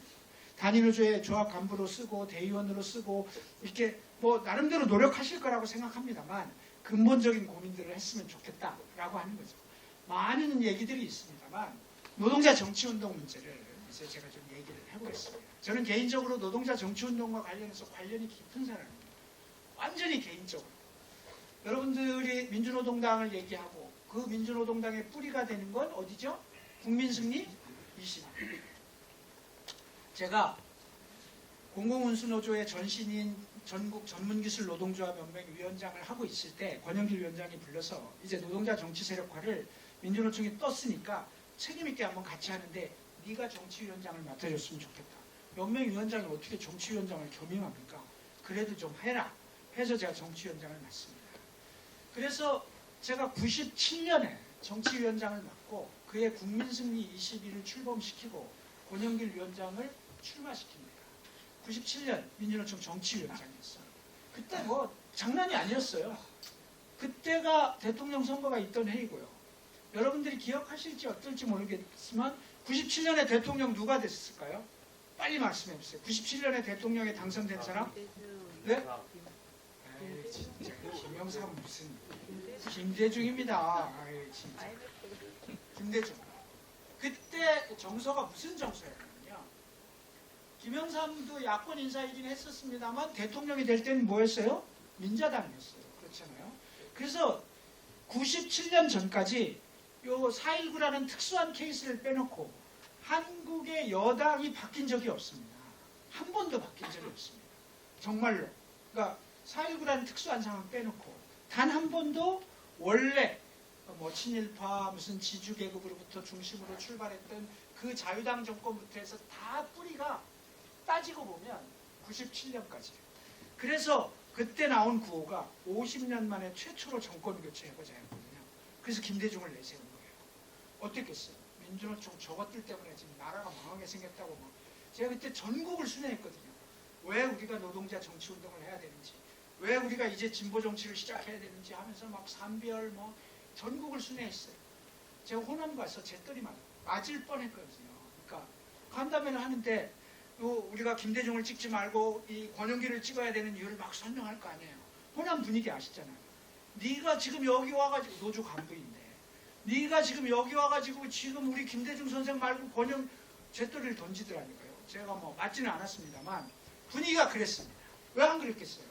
단위노조의 조합 간부로 쓰고 대의원으로 쓰고 이렇게 나름대로 노력하실 거라고 생각합니다만 근본적인 고민들을 했으면 좋겠다라고 하는 거죠. 많은 얘기들이 있습니다만 노동자 정치운동 문제를 이제 제가 좀 얘기를 해보겠습니다. 저는 개인적으로 노동자 정치운동과 관련해서 관련이 깊은 사람입니다. 완전히 개인적으로. 여러분들이 민주노동당을 얘기하고 그 민주노동당의 뿌리가 되는 건 어디죠? 국민승리 20. 제가 공공운수노조의 전신인 전국 전문기술노동조합연맹 위원장을 하고 있을 때 권영길 위원장이 불러서 이제 노동자 정치 세력화를 민주노총이 떴으니까 책임있게 한번 같이 하는데 네가 정치위원장을 맡아줬으면 좋겠다. 연맹 위원장이 어떻게 정치위원장을 겸임합니까? 그래도 좀 해라. 해서 제가 정치위원장을 맡습니다. 그래서 제가 97년에 정치위원장을 맡고 그해 국민승리 21을 출범시키고 권영길 위원장을 출마시킵니다. 97년 민주노총 정치위원장이었어요. 그때 장난이 아니었어요. 그때가 대통령 선거가 있던 해이고요. 여러분들이 기억하실지 어떨지 모르겠지만 97년에 대통령 누가 됐을까요? 빨리 말씀해 주세요. 97년에 대통령에 당선된 사람? 네? 아이, 진짜 김영삼 무슨 김대중입니다. 아이, 진짜 김대중. 그때 정서가 무슨 정서였냐면요. 김영삼도 야권 인사이긴 했었습니다만 대통령이 될 때는 뭐였어요? 민자당이었어요. 그렇잖아요. 그래서 97년 전까지 요 4.19라는 특수한 케이스를 빼놓고 한국의 여당이 바뀐 적이 없습니다. 한 번도 바뀐 적이 없습니다. 정말로. 그러니까 4.19라는 특수한 상황 빼놓고 단 한 번도 원래 뭐 친일파 무슨 지주 계급으로부터 중심으로 출발했던 그 자유당 정권부터 해서 다 뿌리가 따지고 보면 97년까지예요. 그래서 그때 나온 구호가 50년 만에 최초로 정권 교체해보자였거든요. 그래서 김대중을 내세운 거예요. 어땠겠어요? 민주노총 저것들 때문에 지금 나라가 망하게 생겼다고 뭐. 제가 그때 전국을 순회했거든요. 왜 우리가 노동자 정치운동을 해야 되는지, 왜 우리가 이제 진보 정치를 시작해야 되는지 하면서 막 삼별 뭐 전국을 순회했어요. 제가 호남 가서 재떨이 맞을 뻔했거든요. 그러니까 간담회를 하는데 우리가 김대중을 찍지 말고 이 권영기를 찍어야 되는 이유를 막 설명할 거 아니에요. 호남 분위기 아시잖아요. 네가 지금 여기 와가지고 노조 간부인데 네가 지금 여기 와가지고 지금 우리 김대중 선생 말고 권영 재떨이를 던지더라니까요. 제가 뭐 맞지는 않았습니다만 분위기가 그랬습니다. 왜 안 그랬겠어요?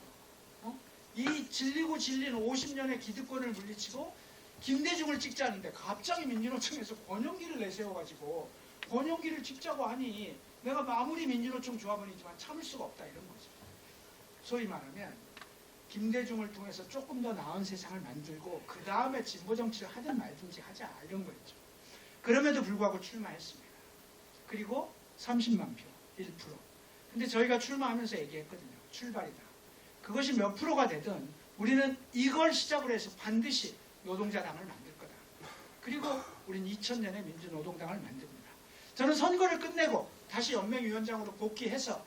이 질리고 질린 50년의 기득권을 물리치고 김대중을 찍자는데 갑자기 민주노총에서 권영기를 내세워가지고 권영기를 찍자고 하니 내가 아무리 민주노총 조합원이지만 참을 수가 없다 이런 거죠. 소위 말하면 김대중을 통해서 조금 더 나은 세상을 만들고 그 다음에 진보 정치를 하든 말든지 하자 이런 거였죠. 그럼에도 불구하고 출마했습니다. 그리고 30만 표, 1%. 근데 저희가 출마하면서 얘기했거든요. 출발이다. 그것이 몇 프로가 되든 우리는 이걸 시작으로 해서 반드시 노동자당을 만들 거다. 그리고 우리는 2000년에 민주노동당을 만듭니다. 저는 선거를 끝내고 다시 연맹위원장으로 복귀해서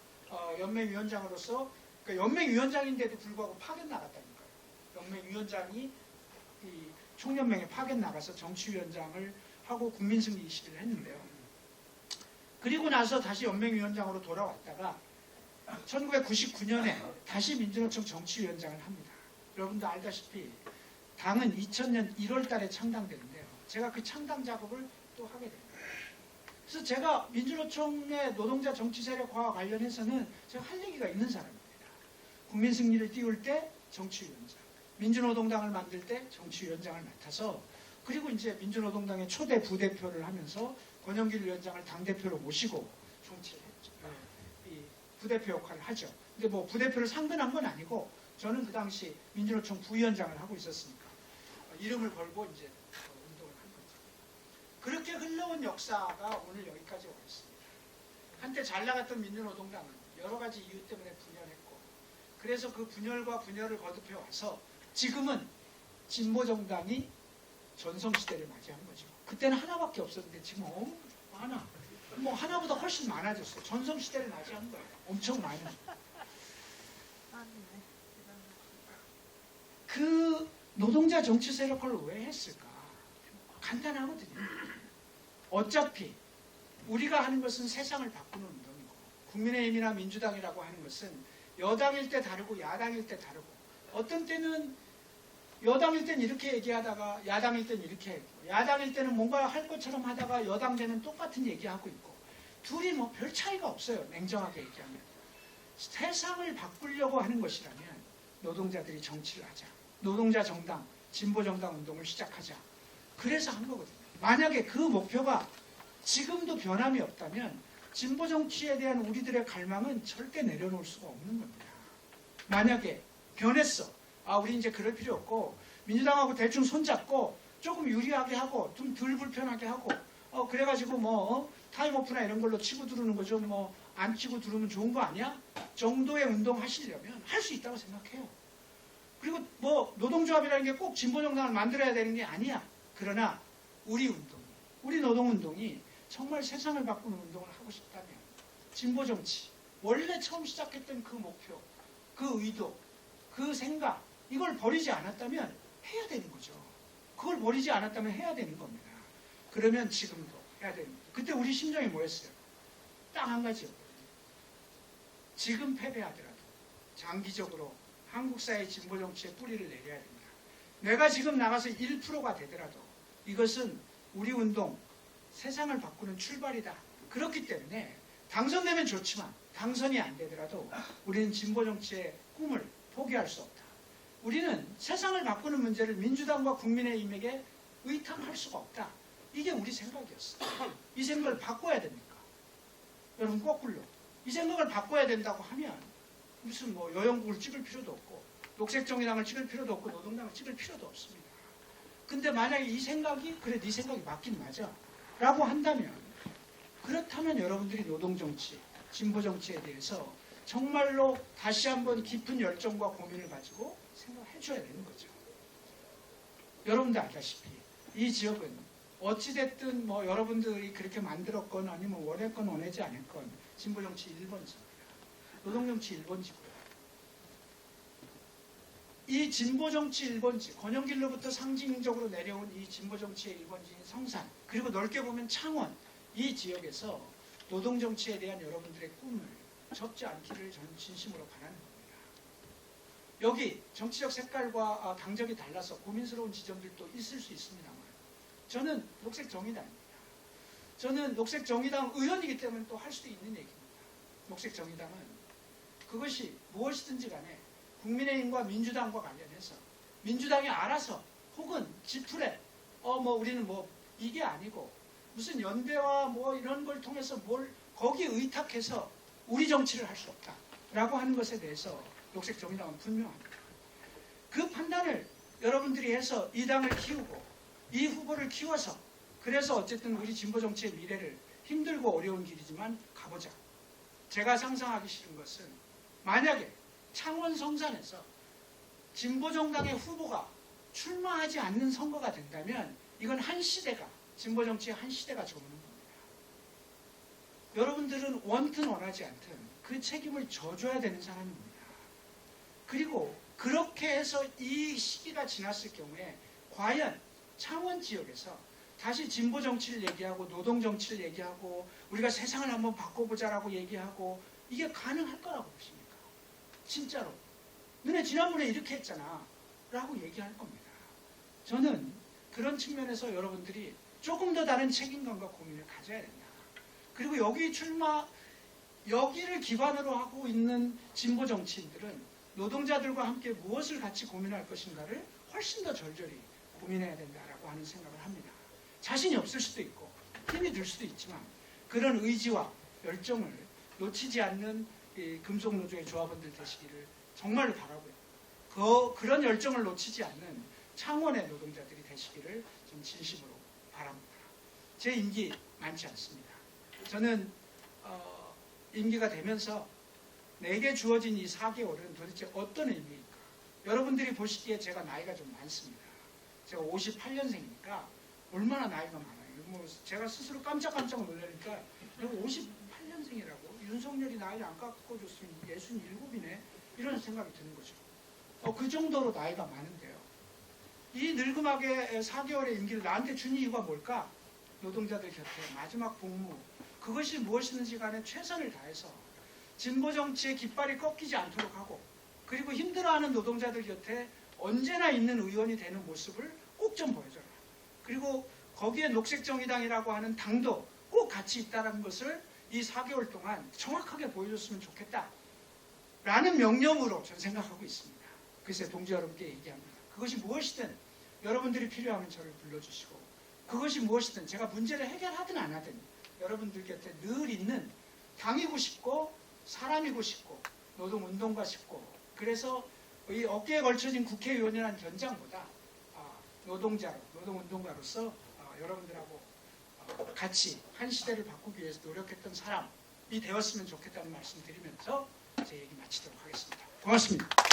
연맹위원장으로서 그러니까 연맹위원장인데도 불구하고 파견 나갔다니까요. 연맹위원장이 이 총연맹에 파견 나가서 정치위원장을 하고 국민승리 시위를 했는데요. 그리고 나서 다시 연맹위원장으로 돌아왔다가 1999년에 다시 민주노총 정치위원장을 합니다. 여러분도 알다시피 당은 2000년 1월 달에 창당되는데요. 제가 그 창당 작업을 또 하게 됩니다. 그래서 제가 민주노총의 노동자 정치 세력화와 관련해서는 제가 할 얘기가 있는 사람입니다. 국민승리를 띄울 때 정치위원장, 민주노동당을 만들 때 정치위원장을 맡아서 그리고 이제 민주노동당의 초대 부대표를 하면서 권영길 위원장을 당대표로 모시고 정치를 했죠. 이 부대표 역할을 하죠. 근데 뭐 부대표를 상근한 건 아니고 저는 그 당시 민주노총 부위원장을 하고 있었으니까 이름을 걸고 이제 운동을 한 거죠. 그렇게 흘러온 역사가 오늘 여기까지 와 있습니다. 한때 잘 나갔던 민주노동당은 여러 가지 이유 때문에 분열했고 그래서 그 분열과 분열을 거듭해 와서 지금은 진보정당이 전성시대를 맞이한 거죠. 그때는 하나밖에 없었는데 지금 많아. 뭐 하나보다 훨씬 많아졌어요. 전성시대를 맞이한 거예요. 엄청 많아요. 그 노동자 정치 세력화를 왜 했을까? 간단하거든요. 어차피 우리가 하는 것은 세상을 바꾸는 운동이고 국민의힘이나 민주당이라고 하는 것은 여당일 때 다르고 야당일 때 다르고 어떤 때는 여당일 땐 이렇게 얘기하다가 야당일 땐 이렇게 했고 야당일 때는 뭔가 할 것처럼 하다가 여당 되면 똑같은 얘기하고 있고 둘이 뭐 별 차이가 없어요. 냉정하게 얘기하면. 세상을 바꾸려고 하는 것이라면 노동자들이 정치를 하자. 노동자 정당, 진보 정당 운동을 시작하자. 그래서 한 거거든요. 만약에 그 목표가 지금도 변함이 없다면 진보 정치에 대한 우리들의 갈망은 절대 내려놓을 수가 없는 겁니다. 만약에 변했어. 우리 이제 그럴 필요 없고 민주당하고 대충 손잡고 조금 유리하게 하고 좀 덜 불편하게 하고 그래가지고 뭐 타임오프나 이런 걸로 치고 두르는 거죠. 뭐 안 치고 두르면 좋은 거 아니야? 정도의 운동 하시려면 할 수 있다고 생각해요. 그리고 뭐 노동조합이라는 게 꼭 진보정당을 만들어야 되는 게 아니야. 그러나 우리 운동, 우리 노동운동이 정말 세상을 바꾸는 운동을 하고 싶다면 진보정치, 원래 처음 시작했던 그 목표, 그 의도, 그 생각 이걸 버리지 않았다면 해야 되는 거죠. 그걸 버리지 않았다면 해야 되는 겁니다. 그러면 지금도 해야 됩니다. 그때 우리 심정이 뭐였어요? 딱 한 가지였거든요. 지금 패배하더라도 장기적으로 한국 사회 진보 정치의 뿌리를 내려야 됩니다. 내가 지금 나가서 1%가 되더라도 이것은 우리 운동, 세상을 바꾸는 출발이다. 그렇기 때문에 당선되면 좋지만 당선이 안 되더라도 우리는 진보 정치의 꿈을 포기할 수 없다. 우리는 세상을 바꾸는 문제를 민주당과 국민의힘에게 의탁할 수가 없다. 이게 우리 생각이었어요. 이 생각을 바꿔야 됩니까? 여러분 거꾸로 이 생각을 바꿔야 된다고 하면 무슨 뭐 여영국을 찍을 필요도 없고 녹색정의당을 찍을 필요도 없고 노동당을 찍을 필요도 없습니다. 근데 만약에 이 생각이 그래 네 생각이 맞긴 맞아 라고 한다면 그렇다면 여러분들이 노동정치, 진보정치에 대해서 정말로 다시 한번 깊은 열정과 고민을 가지고 생각해 줘야 되는 거죠. 여러분들 알다시피 이 지역은 어찌됐든 뭐 여러분들이 그렇게 만들었건 아니면 원했건 원하지 않았건 진보정치 1번지입니다. 노동정치 1번지고요. 이 진보정치 1번지, 권영길로부터 상징적으로 내려온 이 진보정치의 1번지인 성산, 그리고 넓게 보면 창원, 이 지역에서 노동정치에 대한 여러분들의 꿈을 접지 않기를 저는 진심으로 바라는 겁니다. 여기 정치적 색깔과 당적이 달라서 고민스러운 지점들도 있을 수 있습니다만 저는 녹색정의당입니다. 저는 녹색정의당 의원이기 때문에 또 할 수도 있는 얘기입니다. 녹색정의당은 그것이 무엇이든지 간에 국민의힘과 민주당과 관련해서 민주당이 알아서 혹은 지풀에 우리는 이게 아니고 무슨 연대와 이런 걸 통해서 뭘 거기에 의탁해서 우리 정치를 할 수 없다라고 하는 것에 대해서 녹색정의당은 분명합니다. 그 판단을 여러분들이 해서 이 당을 키우고 이 후보를 키워서 그래서 어쨌든 우리 진보정치의 미래를 힘들고 어려운 길이지만 가보자. 제가 상상하기 싫은 것은 만약에 창원 성산에서 진보정당의 후보가 출마하지 않는 선거가 된다면 이건 한 시대가 진보정치의 한 시대가 저무는 겁니다. 여러분들은 원든 원하지 않든 그 책임을 져줘야 되는 사람입니다. 그리고 그렇게 해서 이 시기가 지났을 경우에 과연 창원 지역에서 다시 진보정치를 얘기하고 노동정치를 얘기하고 우리가 세상을 한번 바꿔보자라고 얘기하고 이게 가능할 거라고 보십니까? 진짜로. 너네 지난번에 이렇게 했잖아 라고 얘기할 겁니다. 저는 그런 측면에서 여러분들이 조금 더 다른 책임감과 고민을 가져야 된다. 그리고 여기를 기반으로 하고 있는 진보 정치인들은 노동자들과 함께 무엇을 같이 고민할 것인가를 훨씬 더 절절히 고민해야 된다라고 하는 생각을 합니다. 자신이 없을 수도 있고 힘이 들 수도 있지만 그런 의지와 열정을 놓치지 않는 이 금속노조의 조합원들 되시기를 정말로 바라고요. 그런 열정을 놓치지 않는 창원의 노동자들이 되시기를 좀 진심으로 바랍니다. 제 임기 많지 않습니다. 저는 임기가 되면서 내게 주어진 이 4개월은 도대체 어떤 의미일까? 여러분들이 보시기에 제가 나이가 좀 많습니다. 제가 58년생이니까 얼마나 나이가 많아요. 제가 스스로 깜짝깜짝 놀라니까 58년생이라고 윤석열이 나이를 안 깎아줬으면 67이네 이런 생각이 드는 거죠. 그 정도로 나이가 많은데요. 이 늙음하게 4개월의 임기를 나한테 준 이유가 뭘까? 노동자들 곁에 마지막 복무, 그것이 무엇이든지 간에 최선을 다해서 진보정치의 깃발이 꺾이지 않도록 하고 그리고 힘들어하는 노동자들 곁에 언제나 있는 의원이 되는 모습을 꼭 좀 보여줘라. 그리고 거기에 녹색정의당이라고 하는 당도 꼭 같이 있다는 것을 이 4개월 동안 정확하게 보여줬으면 좋겠다. 라는 명령으로 저는 생각하고 있습니다. 글쎄 동지 여러분께 얘기합니다. 그것이 무엇이든 여러분들이 필요하면 저를 불러주시고 그것이 무엇이든 제가 문제를 해결하든 안 하든 여러분들 곁에 늘 있는 당이고 싶고 사람이고 싶고 노동운동가 싶고 그래서 이 어깨에 걸쳐진 국회의원이라는 견장보다 노동자로 노동운동가로서 여러분들하고 같이 한 시대를 바꾸기 위해서 노력했던 사람이 되었으면 좋겠다는 말씀 드리면서 제 얘기 마치도록 하겠습니다. 고맙습니다.